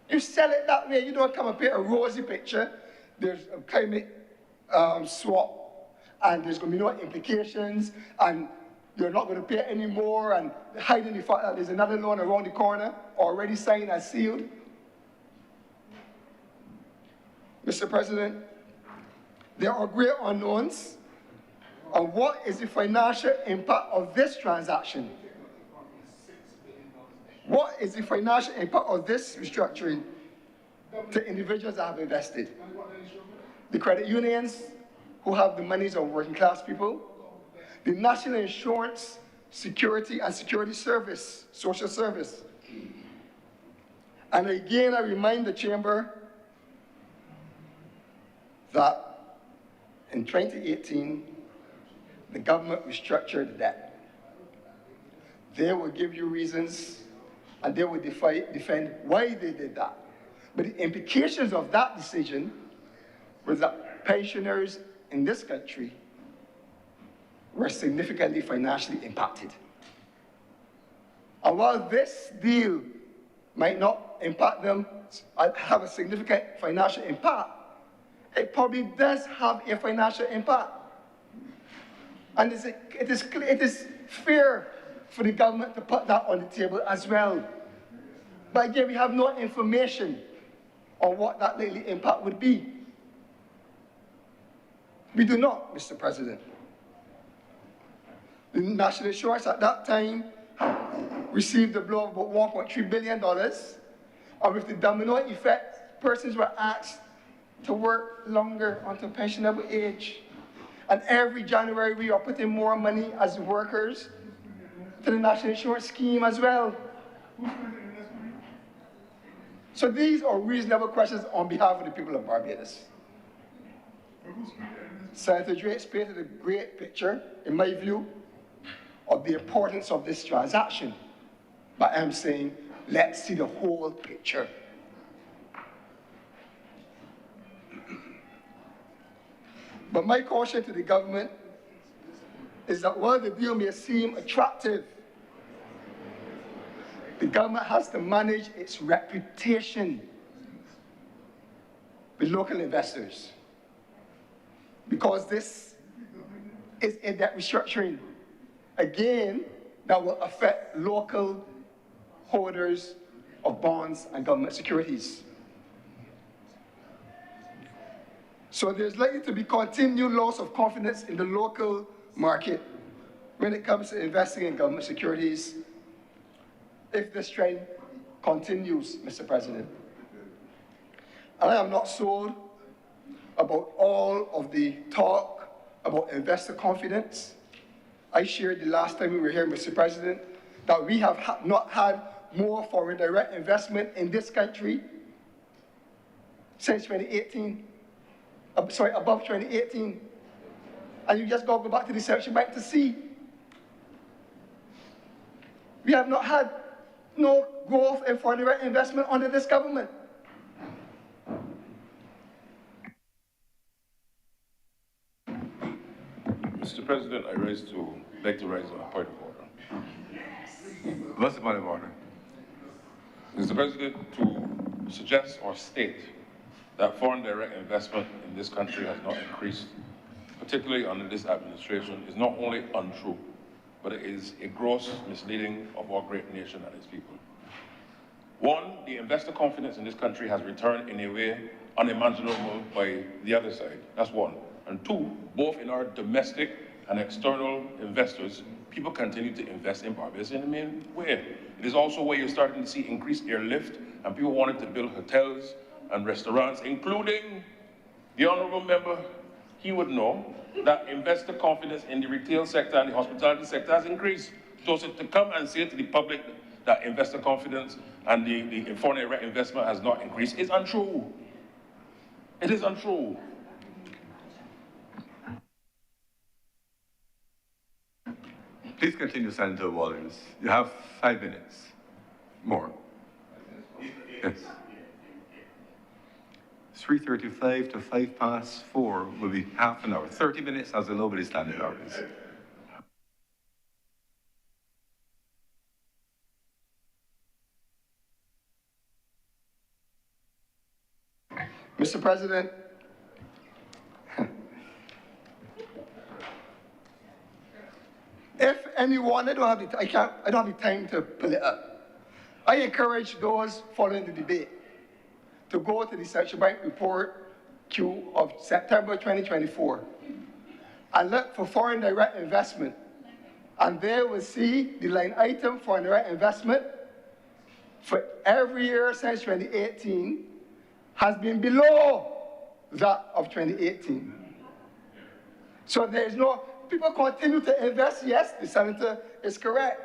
You sell it that way, you don't come up here a rosy picture, there's a climate swap, and there's going to be no implications, and you're not going to pay any more, and hiding the fact that there's another loan around the corner, already signed and sealed. Mr. President, there are great unknowns on what is the financial impact of this transaction. What is the financial impact of this restructuring to individuals that have invested? The credit unions who have the monies of working class people, the National Insurance, Security and Security Service, Social Service. And again, I remind the Chamber that in 2018, the government restructured the debt. They will give you reasons and they will defend why they did that. But the implications of that decision was that pensioners in this country were significantly financially impacted. And while this deal might not impact them, have a significant financial impact, it probably does have a financial impact. And it is fair for the government to put that on the table as well. But again, we have no information on what that likely impact would be. We do not, Mr. President. The National Insurance at that time received a blow of about $1.3 billion, and with the domino effect, persons were asked to work longer until pensionable age. And every January, we are putting more money as workers to the National Insurance Scheme as well. So these are reasonable questions on behalf of the people of Barbados. Senator Drake painted a great picture, in my view, of the importance of this transaction. But I'm saying, let's see the whole picture. But my caution to the government is that while the deal may seem attractive, the government has to manage its reputation with local investors. Because this is a debt restructuring. Again, that will affect local holders of bonds and government securities. So there's likely to be continued loss of confidence in the local market when it comes to investing in government securities if this trend continues, Mr. President. And I am not sold about all of the talk about investor confidence. I shared the last time we were here, Mr. President, that we have not had more foreign direct investment in this country since 2018. Above 2018. And you just got to go back to the Central Bank to see. We have not had no growth in foreign direct investment under this government. Mr. President, I beg to raise a point of order. What's the point of order? Mr. President, to suggest or state that foreign direct investment in this country has not increased, particularly under this administration, is not only untrue, but it is a gross misleading of our great nation and its people. One, the investor confidence in this country has returned in a way unimaginable by the other side. That's one. And two, both in our domestic and external investors, people continue to invest in Barbados in the main way. It is also where you're starting to see increased airlift and people wanting to build hotels and restaurants, including the honorable member. He would know that investor confidence in the retail sector and the hospitality sector has increased. So to come and say to the public that investor confidence and the foreign direct investment has not increased is untrue. It is untrue. Please continue, Senator Walters. You have 5 minutes more. Yes. 3:35 to 4:05 will be half an hour. 30 minutes as the Nobody Standing Orders. Mr. President, if anyone, I don't have the time to pull it up. I encourage those following the debate to go to the Central Bank report Q of September 2024 and look for foreign direct investment. And they will see the line item for direct investment for every year since 2018 has been below that of 2018. So there is no, people continue to invest, yes, the senator is correct,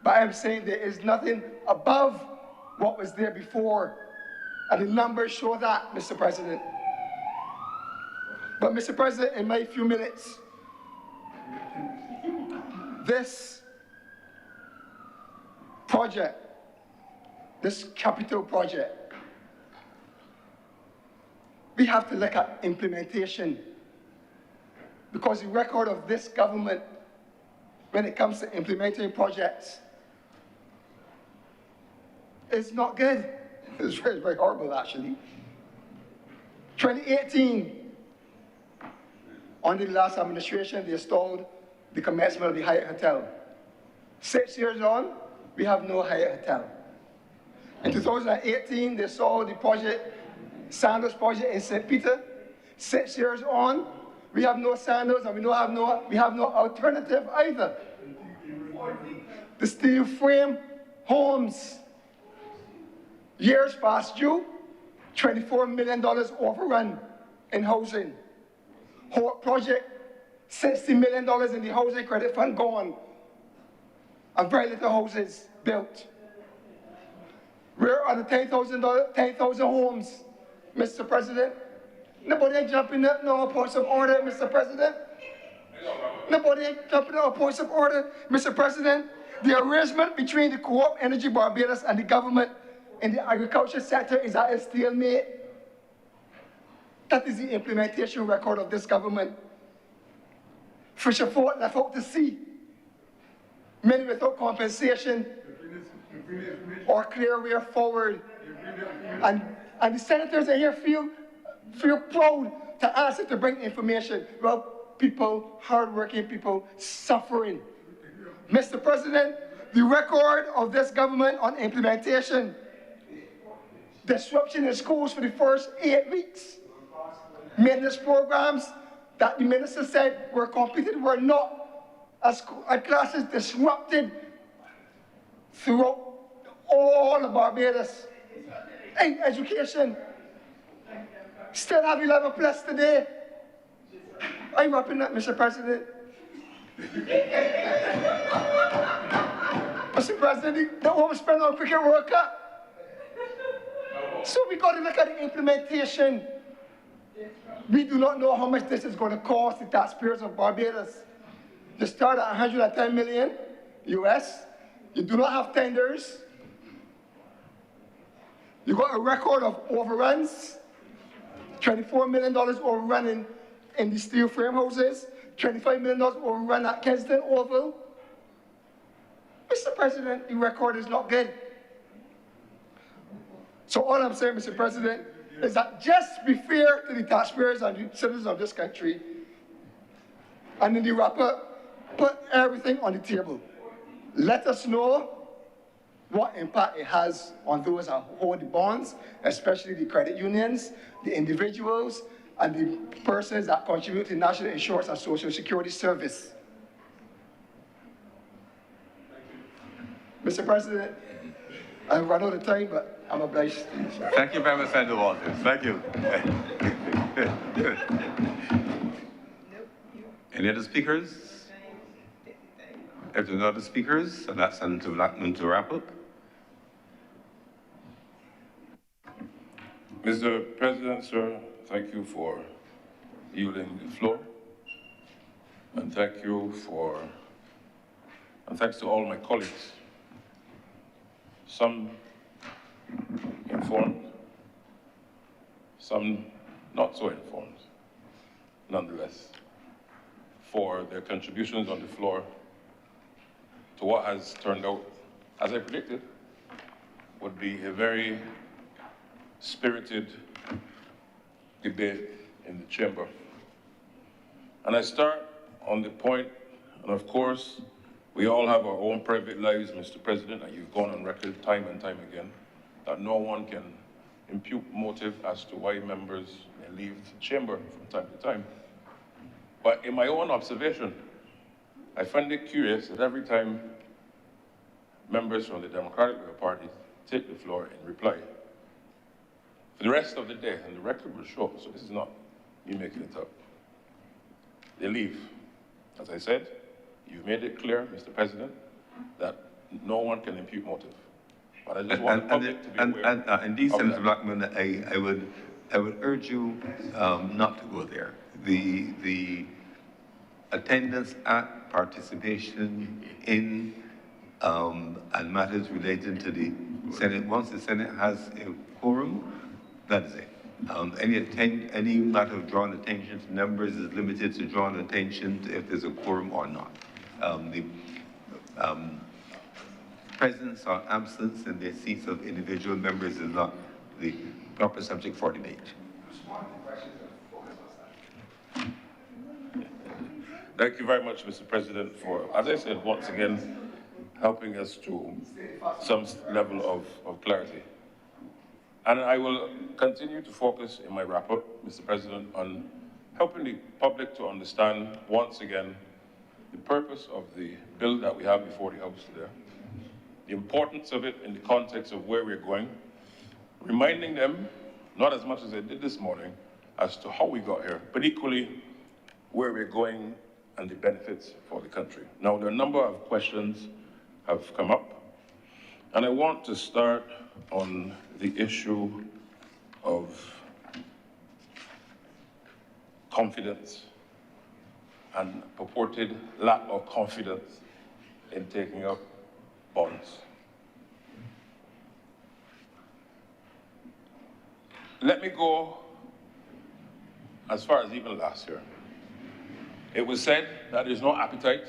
but I'm saying there is nothing above what was there before. And the numbers show that, Mr. President. But Mr. President, in my few minutes, this project, this capital project, we have to look at implementation, because the record of this government when it comes to implementing projects is not good. It's very, very horrible, actually. 2018, under the last administration, they installed the commencement of the Hyatt Hotel. 6 years on, we have no Hyatt Hotel. In 2018, they saw the project, Sandals project in St. Peter. 6 years on, we have no Sandals, and we have no alternative either. The steel frame homes, years past due, $24 million overrun in housing. Whole project, $60 million in the housing credit fund gone, and very little houses built. Where are the 10,000 homes, Mr. President? Nobody ain't jumping up no points of order, Mr. President. Nobody ain't jumping up points of order, Mr. President. The arrangement between the Co-op Energy Barbados and the government in the agriculture sector is at a stalemate. That is the implementation record of this government. Fisher folk left out to sea, many without compensation or clear way forward. And the senators in here feel proud to ask it to bring information about people, hardworking people, suffering. Mr. President, the record of this government on implementation, disruption in schools for the first 8 weeks, maintenance programs that the minister said were completed were not, as classes disrupted throughout all of Barbados. In education, still have 11 plus today. I'm wrapping up, Mr. President. Mr. President, the overspend on Cricket World Cup. So we got to look at the implementation. We do not know how much this is going to cost the taxpayers of Barbados. You start at 110 million US. You do not have tenders. You got a record of overruns. $24 million overrun in the steel frame houses. $25 million overrun at Kensington Oval. Mr. President, the record is not good. So all I'm saying, Mr. President, is that just be fair to the taxpayers and the citizens of this country, and in the wrap-up, put everything on the table. Let us know what impact it has on those that hold the bonds, especially the credit unions, the individuals, and the persons that contribute to National Insurance and Social Security Service. Mr. President, I've run out of time, but I'm obliged. Thank you very much, Senator Walters. Thank you. Any other speakers? If there are no other speakers, and that's Senator Blackman to wrap up. Mr. President, sir, thank you for yielding the floor. And thank you for and thanks to all my colleagues, some informed, some not so informed, nonetheless, for their contributions on the floor to what has turned out, as I predicted, would be a very spirited debate in the chamber. And I start on the point, and of course, we all have our own private lives, Mr. President, and you've gone on record time and time again that no one can impute motive as to why members may leave the chamber from time to time. But in my own observation, I find it curious that every time members from the Democratic Labour Party take the floor in reply, for the rest of the day, and the record will show, so this is not me making it up, they leave. As I said, you've made it clear, Mr. President, that no one can impute motive. But I just want the public to be aware. Indeed, of Senator that. Blackman, I would urge you not to go there. The attendance at, participation in, and matters relating to the Senate, once the Senate has a quorum, that is it. Any matter of drawing attention to numbers is limited to drawing attention to if there's a quorum or not. The presence or absence in the seats of individual members is not the proper subject for debate. Thank you very much, Mr. President, for, as I said, once again, helping us to some level of clarity. And I will continue to focus in my wrap-up, Mr. President, on helping the public to understand, once again, the purpose of the bill that we have before the House today, the importance of it in the context of where we're going, reminding them, not as much as I did this morning, as to how we got here, but equally where we're going and the benefits for the country. Now, there are a number of questions have come up, and I want to start on the issue of confidence and purported lack of confidence in taking up bonds. Let me go as far as even last year. It was said that there's no appetite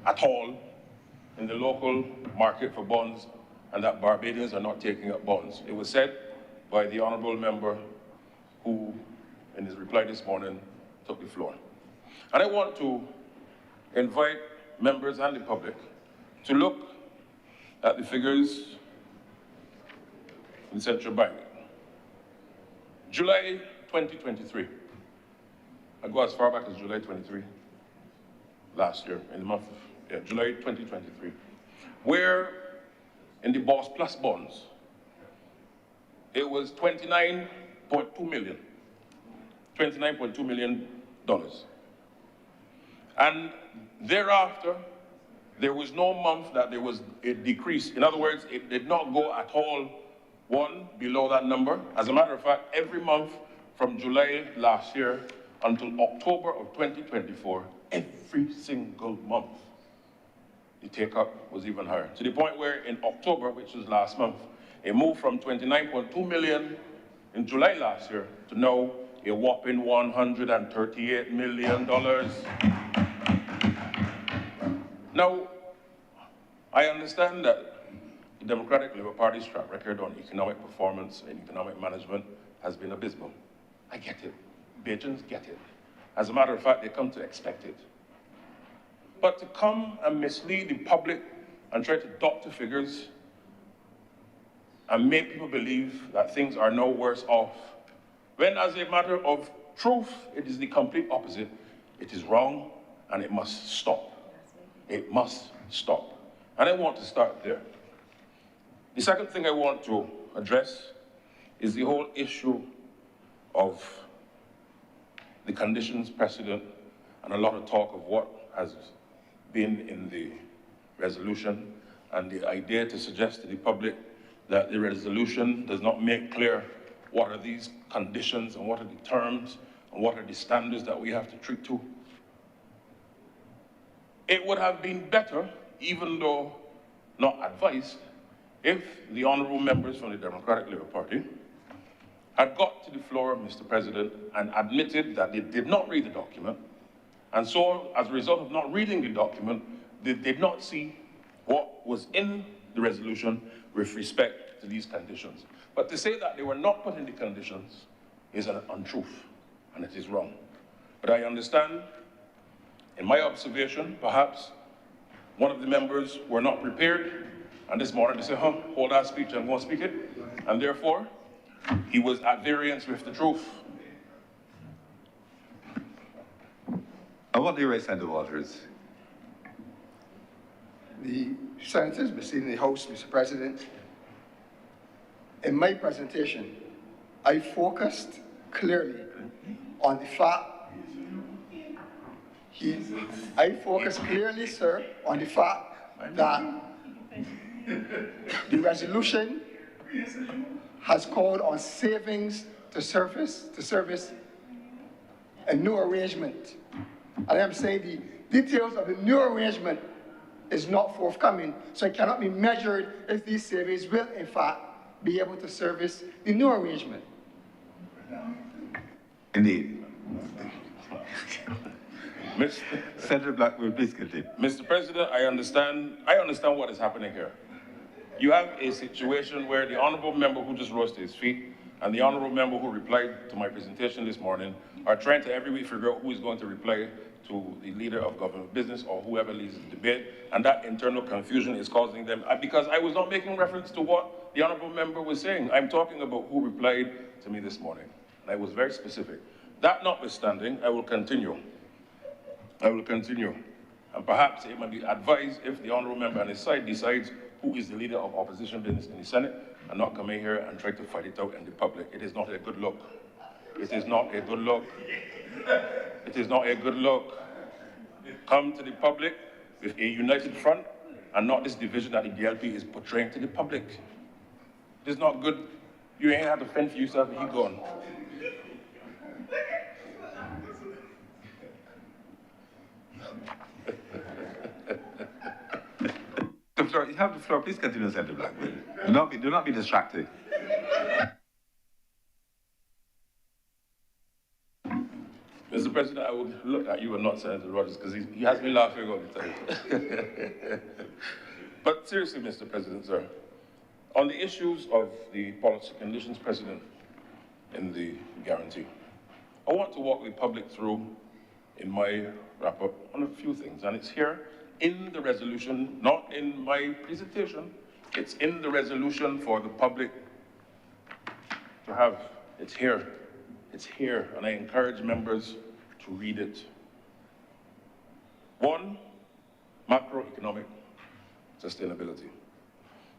at all in the local market for bonds and that Barbadians are not taking up bonds. It was said by the honourable member who, in his reply this morning, took the floor. And I want to invite members and the public to look at the figures in the central bank. July 2023. I go as far back as July 23, last year, in the month of July 2023, where in the Boss Plus bonds, it was $29.2 million. $29.2 million. And thereafter, there was no month that there was a decrease. In other words, it did not go at all, one, below that number. As a matter of fact, every month from July last year until October of 2024, every single month, the take-up was even higher. To the point where in October, which was last month, it moved from 29.2 million in July last year to now a whopping $138 million. Now, I understand that the Democratic Labour Party's track record on economic performance and economic management has been abysmal. I get it. Bajans get it. As a matter of fact, they come to expect it. But to come and mislead the public and try to doctor figures and make people believe that things are no worse off, when as a matter of truth, it is the complete opposite. It is wrong and it must stop. It must stop. And I want to start there. The second thing I want to address is the whole issue of the conditions precedent and a lot of talk of what has been in the resolution and the idea to suggest to the public that the resolution does not make clear what are these conditions and what are the terms and what are the standards that we have to treat to. It would have been better, even though not advised, if the honourable members from the Democratic Labour Party had got to the floor, Mr. President, and admitted that they did not read the document, and so, as a result of not reading the document, they did not see what was in the resolution with respect to these conditions. But to say that they were not put in the conditions is an untruth, and it is wrong. But I understand, in my observation, perhaps one of the members were not prepared, and this morning they said, hold that speech, I'm going to speak it. And therefore, he was at variance with the truth. I want to raise Senator Walters. The senators been sitting in the House, Mr. President. In my presentation, I focused clearly on the fact sir, on the fact that the resolution has called on savings to service a new arrangement. And I'm saying the details of the new arrangement is not forthcoming, so it cannot be measured if these savings will, in fact, be able to service the new arrangement. Indeed. Senator Blackburn, please continue. Mr. President, I understand what is happening here. You have a situation where the honourable member who just rose to his feet and the honourable member who replied to my presentation this morning are trying to every week figure out who is going to reply to the leader of government business or whoever leads the debate, and that internal confusion is causing them, because I was not making reference to what the honourable member was saying. I'm talking about who replied to me this morning, and I was very specific. That notwithstanding, I will continue. And perhaps it might be advised if the honourable member on his side decides who is the leader of opposition business in the Senate and not come in here and try to fight it out in the public. It is not a good look. It is not a good look. It is not a good look. Come to the public with a united front and not this division that the DLP is portraying to the public. It is not good. You ain't had to fend for yourself and he gone. You have the floor. Please continue, Senator Blackburn. Do not be distracted. Mr. President, I would look at you and not Senator Rogers because he has me laughing all the time. But seriously, Mr. President, sir, on the issues of the policy conditions precedent in the guarantee, I want to walk the public through in my wrap-up on a few things, and it's here in the resolution, not in my presentation. It's in the resolution for the public to have. It's here. It's here, and I encourage members to read it. 1, macroeconomic sustainability.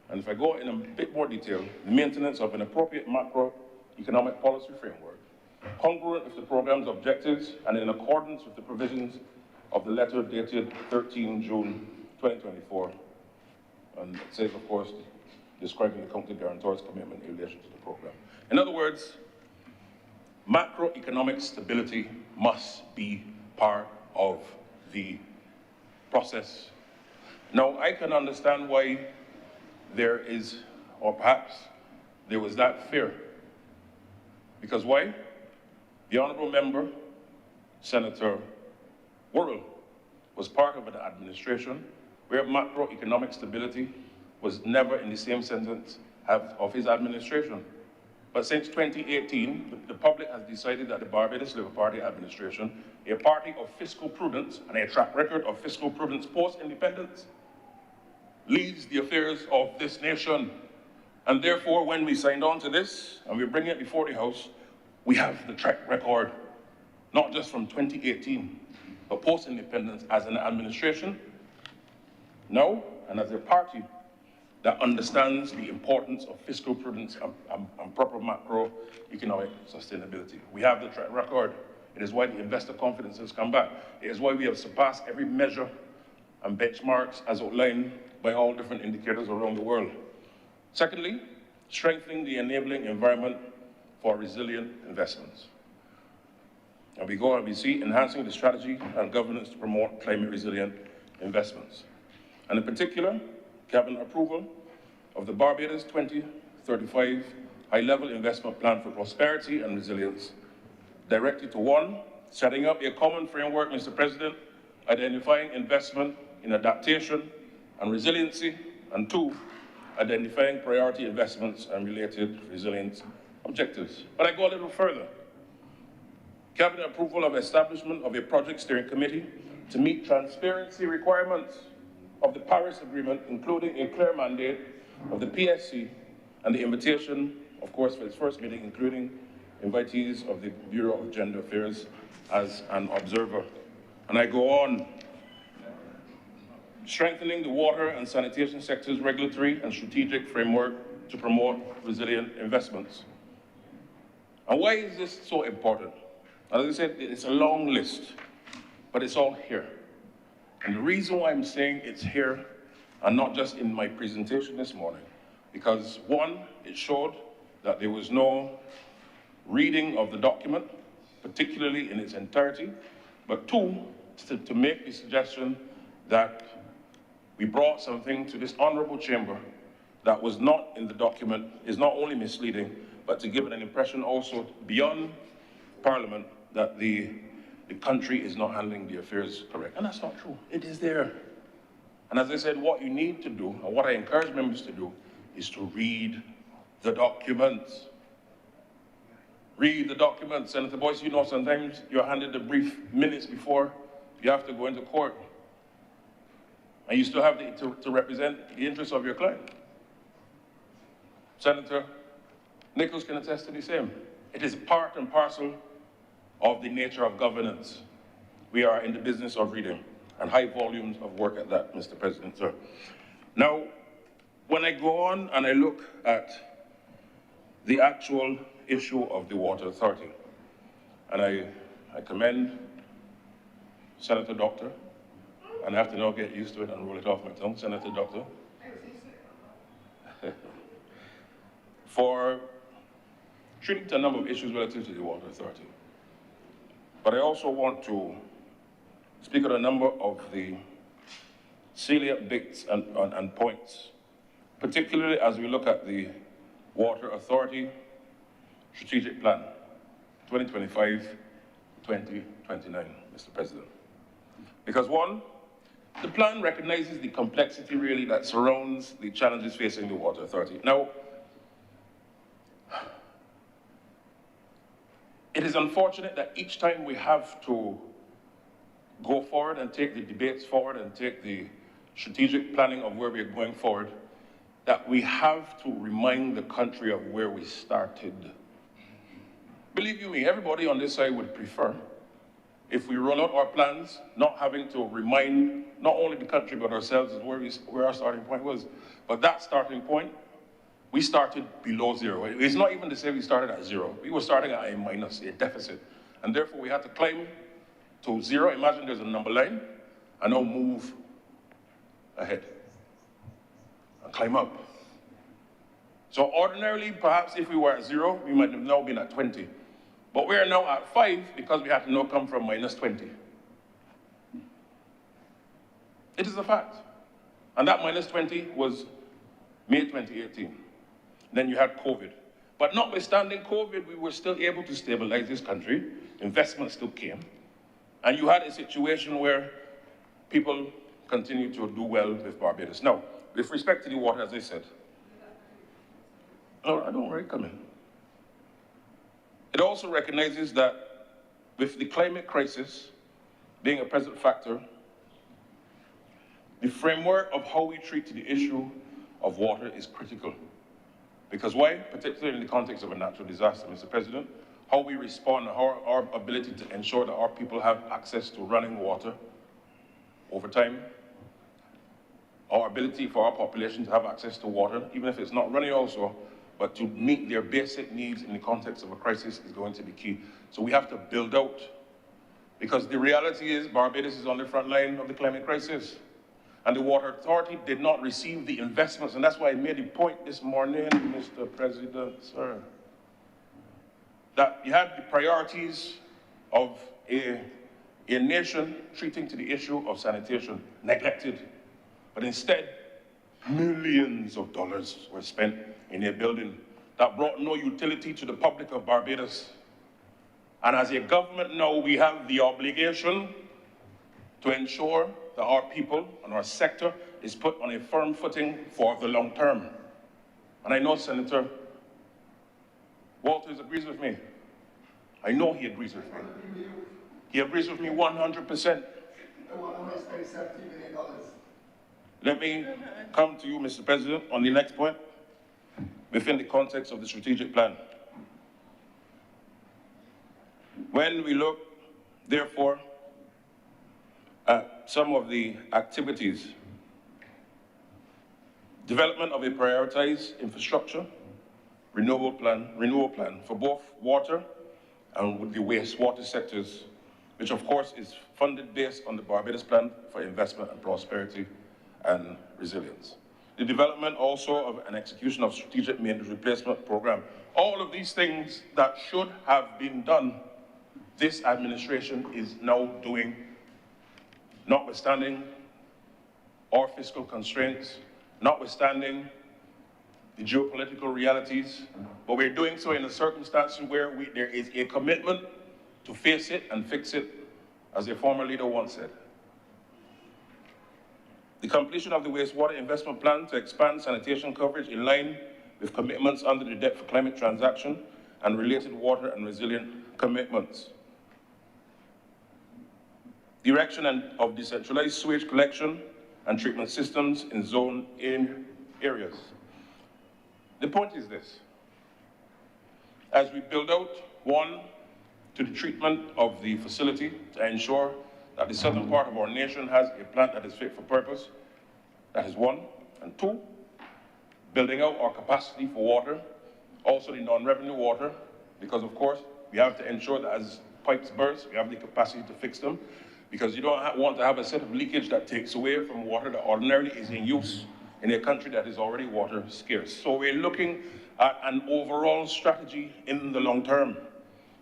And if I go in a bit more detail, the maintenance of an appropriate macroeconomic policy framework, congruent with the programme's objectives and in accordance with the provisions of the letter dated 13 June 2024. And it says, of course, describing the county guarantor's commitment in relation to the programme. In other words, macroeconomic stability must be part of the process. Now, I can understand why there is, or perhaps there was that fear. Because why? The honourable member, Senator Worrell, was part of an administration where macroeconomic stability was never in the same sentence of his administration. But since 2018, the public has decided that the Barbados Labour Party administration, a party of fiscal prudence and a track record of fiscal prudence post-independence, leads the affairs of this nation. And therefore, when we signed on to this and we bring it before the House, we have the track record, not just from 2018, but post-independence as an administration now and as a party that understands the importance of fiscal prudence and proper macroeconomic sustainability. We have the track record. It is why the investor confidence has come back. It is why we have surpassed every measure and benchmarks as outlined by all different indicators around the world. Secondly, strengthening the enabling environment for resilient investments. And we go and we see enhancing the strategy and governance to promote climate resilient investments. And in particular, Cabinet approval of the Barbados 2035 High-Level Investment Plan for Prosperity and Resilience, directed to 1, setting up a common framework, Mr. President, identifying investment in adaptation and resiliency, and 2, identifying priority investments and related resilience objectives. But I go a little further. Cabinet approval of establishment of a project steering committee to meet transparency requirements of the Paris Agreement, including a clear mandate of the PSC and the invitation, of course, for its first meeting, including invitees of the Bureau of Gender Affairs as an observer. And I go on. Strengthening the water and sanitation sector's regulatory and strategic framework to promote resilient investments. And why is this so important? As I said, it's a long list, but it's all here. And the reason why I'm saying it's here, and not just in my presentation this morning, because 1, it showed that there was no reading of the document, particularly in its entirety, but 2, to make the suggestion that we brought something to this honorable chamber that was not in the document is not only misleading, but to give it an impression also beyond Parliament that the country is not handling the affairs correct. And that's not true. It is there. And as I said, what you need to do, and what I encourage members to do, is to read the documents. Read the documents. Senator Boyce, you know sometimes you're handed the brief minutes before you have to go into court. And you still have to represent the interests of your client. Senator Nichols can attest to the same. It is part and parcel of the nature of governance. We are in the business of reading, and high volumes of work at that, Mr. President, sir. Now, when I go on and I look at the actual issue of the Water Authority, and I commend Senator Doctor, and I have to now get used to it and roll it off my tongue, Senator Doctor, for treating a number of issues relative to the Water Authority. But I also want to speak on a number of the salient bits and points, particularly as we look at the Water Authority Strategic Plan, 2025-2029, Mr. President. Because 1, the plan recognizes the complexity really that surrounds the challenges facing the Water Authority. Now, it is unfortunate that each time we have to go forward and take the debates forward and take the strategic planning of where we're going forward, that we have to remind the country of where we started. Believe you me, everybody on this side would prefer if we roll out our plans, not having to remind not only the country but ourselves where our starting point was. But that starting point, we started below 0. It's not even to say we started at 0. We were starting at a minus, a deficit. And therefore we had to climb to 0. Imagine there's a number line, and now move ahead and climb up. So ordinarily, perhaps if we were at 0, we might have now been at 20. But we are now at 5 because we had to now come from minus 20. It is a fact. And that minus 20 was May 2018. Then you had COVID. But notwithstanding COVID, we were still able to stabilize this country. Investment still came. And you had a situation where people continued to do well with Barbados. Now, with respect to the water, as I said, no, don't worry, come in. It also recognizes that with the climate crisis being a present factor, the framework of how we treat the issue of water is critical. Because why? Particularly in the context of a natural disaster, Mr. President, how we respond, our ability to ensure that our people have access to running water over time, our ability for our population to have access to water, even if it's not running also, but to meet their basic needs in the context of a crisis is going to be key. So we have to build out, because the reality is Barbados is on the front line of the climate crisis. And the Water Authority did not receive the investments, and that's why I made a point this morning, Mr. President, sir, that you had the priorities of a a nation treating to the issue of sanitation neglected, but instead, millions of dollars were spent in a building that brought no utility to the public of Barbados. And as a government now, we have the obligation to ensure that our people and our sector is put on a firm footing for the long term. And I know Senator Walters agrees with me. I know he agrees with me. He agrees with me 100%. Let me come to you, Mr. President, on the next point, within the context of the strategic plan. When we look, therefore, at some of the activities, development of a prioritized infrastructure, renewal plan for both water and the wastewater sectors, which of course is funded based on the Barbados Plan for Investment and Prosperity and Resilience. The development also of an execution of strategic maintenance replacement program. All of these things that should have been done, this administration is now doing, notwithstanding our fiscal constraints, notwithstanding the geopolitical realities, but we're doing so in a circumstance where there is a commitment to face it and fix it, as a former leader once said. The completion of the wastewater investment plan to expand sanitation coverage in line with commitments under the Debt for Climate Transaction and related water and resilient commitments. The erection of decentralized sewage collection and treatment systems in Zone A areas. The point is this: as we build out, one, to the treatment of the facility to ensure that the southern part of our nation has a plant that is fit for purpose, that is one. And two, building out our capacity for water, also the non-revenue water, because of course we have to ensure that as pipes burst, we have the capacity to fix them, because you don't want to have a set of leakage that takes away from water that ordinarily is in use in a country that is already water scarce. So we're looking at an overall strategy in the long term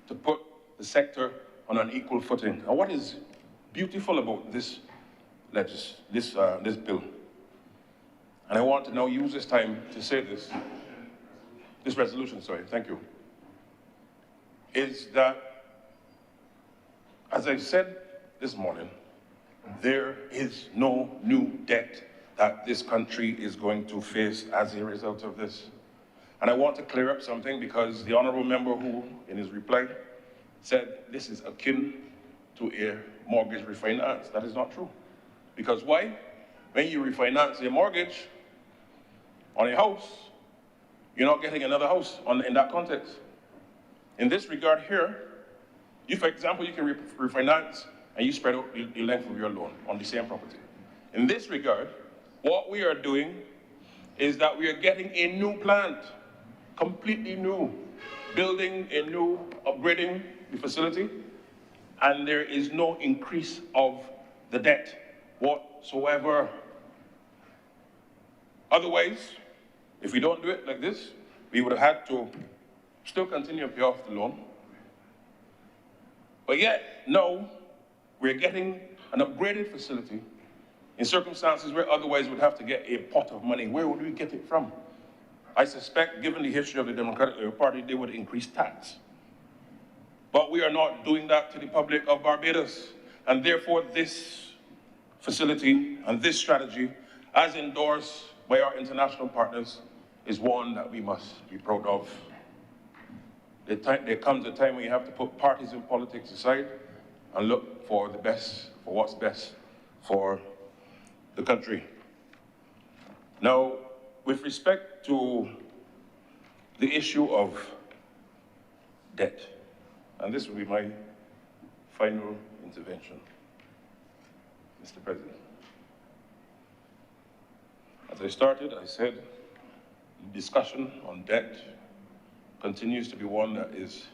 to put the sector on an equal footing. And what is beautiful about this bill, and I want to now use this time to say this resolution, sorry, thank you, is that, as I said this morning, there is no new debt that this country is going to face as a result of this. And I want to clear up something, because the honorable member who, in his reply, said this is akin to a mortgage refinance. That is not true. Because why? When you refinance a mortgage on a house, you're not getting another house in that context. In this regard here, for example, you can refinance and you spread out the length of your loan on the same property. In this regard, what we are doing is that we are getting a new plant, completely new, building a new, upgrading the facility, and there is no increase of the debt whatsoever. Otherwise, if we don't do it like this, we would have had to still continue to pay off the loan. But yet, no, we're getting an upgraded facility in circumstances where otherwise we'd have to get a pot of money. Where would we get it from? I suspect, given the history of the Democratic Labour Party, they would increase tax. But we are not doing that to the public of Barbados. And therefore, this facility and this strategy, as endorsed by our international partners, is one that we must be proud of. There comes a time when you have to put parties in politics aside and look for the best, for what's best for the country. Now, with respect to the issue of debt, and this will be my final intervention, Mr. President. As I started, I said the discussion on debt continues to be one that is,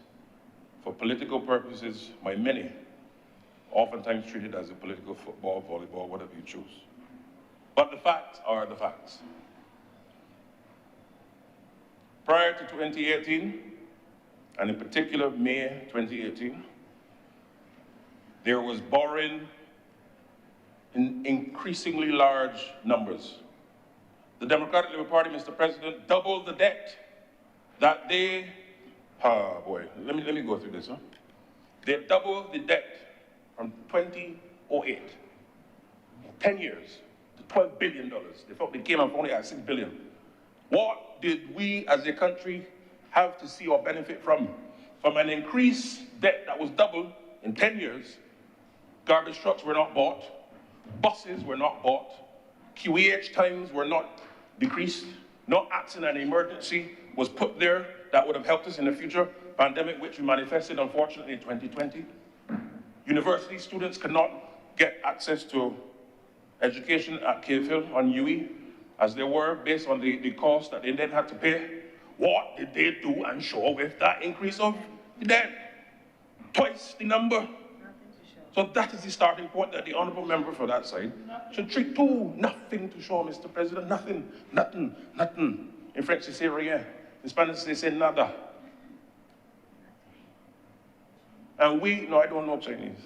for political purposes, by many, oftentimes treated as a political football, volleyball, whatever you choose. But the facts are the facts. Prior to 2018, and in particular May 2018, there was borrowing in increasingly large numbers. The Democratic Labour Party, Mr. President, doubled the debt that they, let me go through this, huh? They doubled the debt from 2008, 10 years, to $12 billion. They thought they came up only at $6 billion. What did we as a country have to see or benefit from? From an increased debt that was doubled in 10 years, garbage trucks were not bought, buses were not bought, QEH times were not decreased, no accident and emergency was put there that would have helped us in the future pandemic, which we manifested unfortunately in 2020. University students could not get access to education at Cave Hill on UE as they were based on the cost that they then had to pay. What did they do and show with that increase of the debt? Twice the number. So that is the starting point that the honourable member for that side should treat to. Nothing to show, Mr. President, nothing. In French, they say rien. In Spanish, they say nada. And no, I don't know Chinese.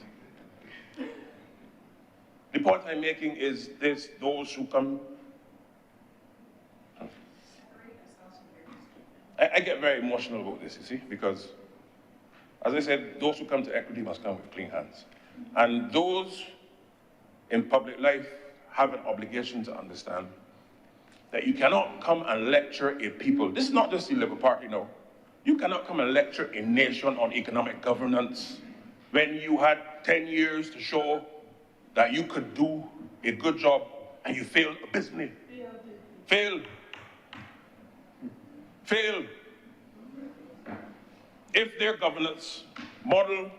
The point I'm making is this: those who come, I get very emotional about this, you see, because, as I said, those who come to equity must come with clean hands. And those in public life have an obligation to understand that you cannot come and lecture a people. This is not just the Labour Party, no. You cannot come and lecture a nation on economic governance when you had 10 years to show that you could do a good job and you failed abysmally. Failed. If their governance model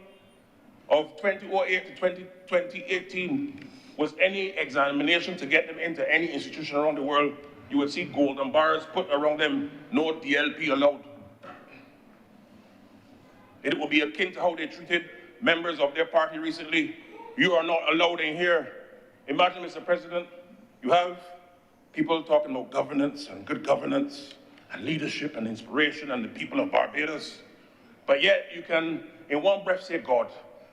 of 2008 to 2018 was any examination to get them into any institution around the world, you would see golden bars put around them, no DLP allowed. It would be akin to how they treated members of their party recently. You are not allowed in here. Imagine, Mr. President, you have people talking about governance and good governance and leadership and inspiration and the people of Barbados, but yet you can, in one breath, say God,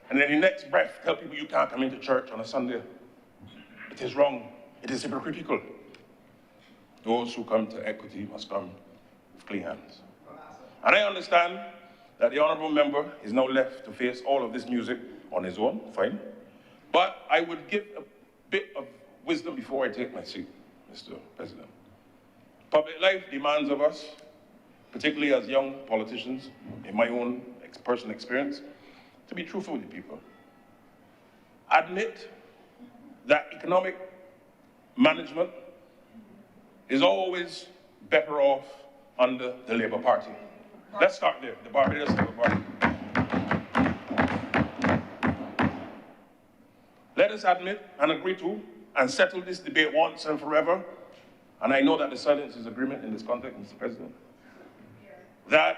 and then in the next breath, tell people you can't come into church on a Sunday. It is wrong. It is hypocritical. Those who come to equity must come with clean hands. And I understand that the honourable member is now left to face all of this music on his own, fine. But I would give a bit of wisdom before I take my seat, Mr. President. Public life demands of us, particularly as young politicians, in my own personal experience, to be truthful with the people. Admit that economic management is always better off under the Labour Party. Let's start there, the Barbados Labour Party. Let us admit and agree to and settle this debate once and forever, and I know that the silence is agreement in this context, Mr. President, that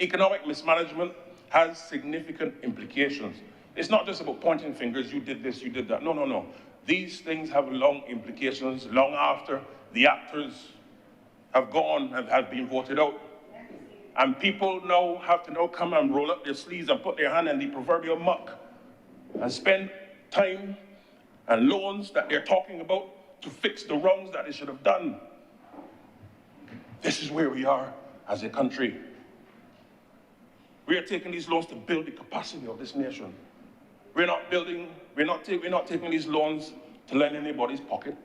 economic mismanagement has significant implications. It's not just about pointing fingers, you did this, you did that. No, no, no. These things have long implications long after the actors have gone and have been voted out. And people now have to come and roll up their sleeves and put their hand in the proverbial muck and spend time and loans that they're talking about to fix the wrongs that they should have done. This is where we are as a country. We are taking these loans to build the capacity of this nation. We're not taking these loans to line anybody's pocket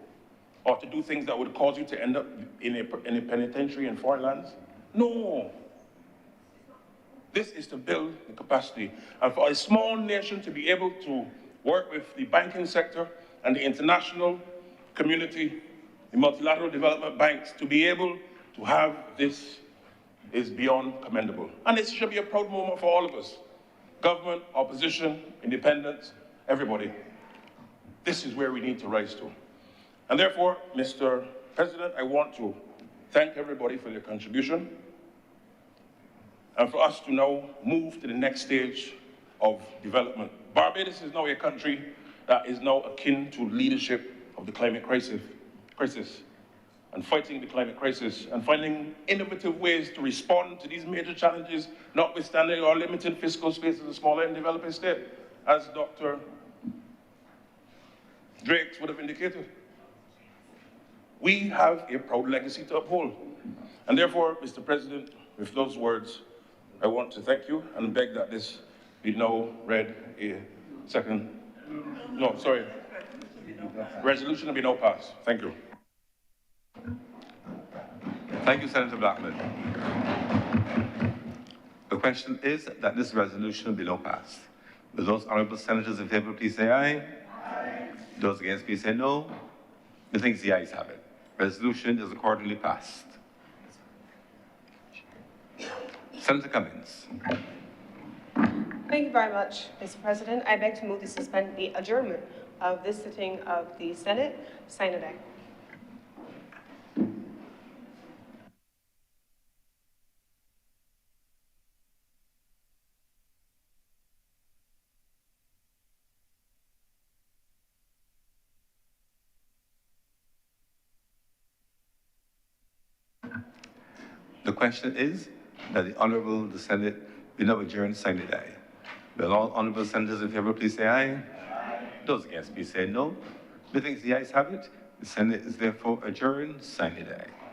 or to do things that would cause you to end up in a penitentiary in foreign lands. No. This is to build the capacity. And for a small nation to be able to work with the banking sector and the international community, the multilateral development banks, to be able to have this is beyond commendable. And it should be a proud moment for all of us. Government, opposition, independents, everybody. This is where we need to rise to. And therefore, Mr. President, I want to thank everybody for their contribution and for us to now move to the next stage of development. Barbados is now a country that is now akin to leadership of the climate crisis and fighting the climate crisis and finding innovative ways to respond to these major challenges, notwithstanding our limited fiscal space as a smaller and developing state. as Dr. Drakes would have indicated. We have a proud legacy to uphold. And therefore, Mr. President, with those words, I want to thank you and beg that this be now read a second, no, sorry, resolution will be now passed. Thank you. Thank you, Senator Blackman. The question is that this resolution be now passed. Will those honourable senators in favour please say aye? Aye. Those against please say no. Methinks the ayes have it. Resolution is accordingly passed. Senator Cummings. Thank you very much, Mr. President. I beg to move to suspend the adjournment of this sitting of the Senate. Sign it. The question is that the Honourable the Senate be now adjourned, sign it aye. Will all honourable senators in favour please say aye? Aye. Those against please say no. Methinks the ayes have it. The Senate is therefore adjourned, sign it aye.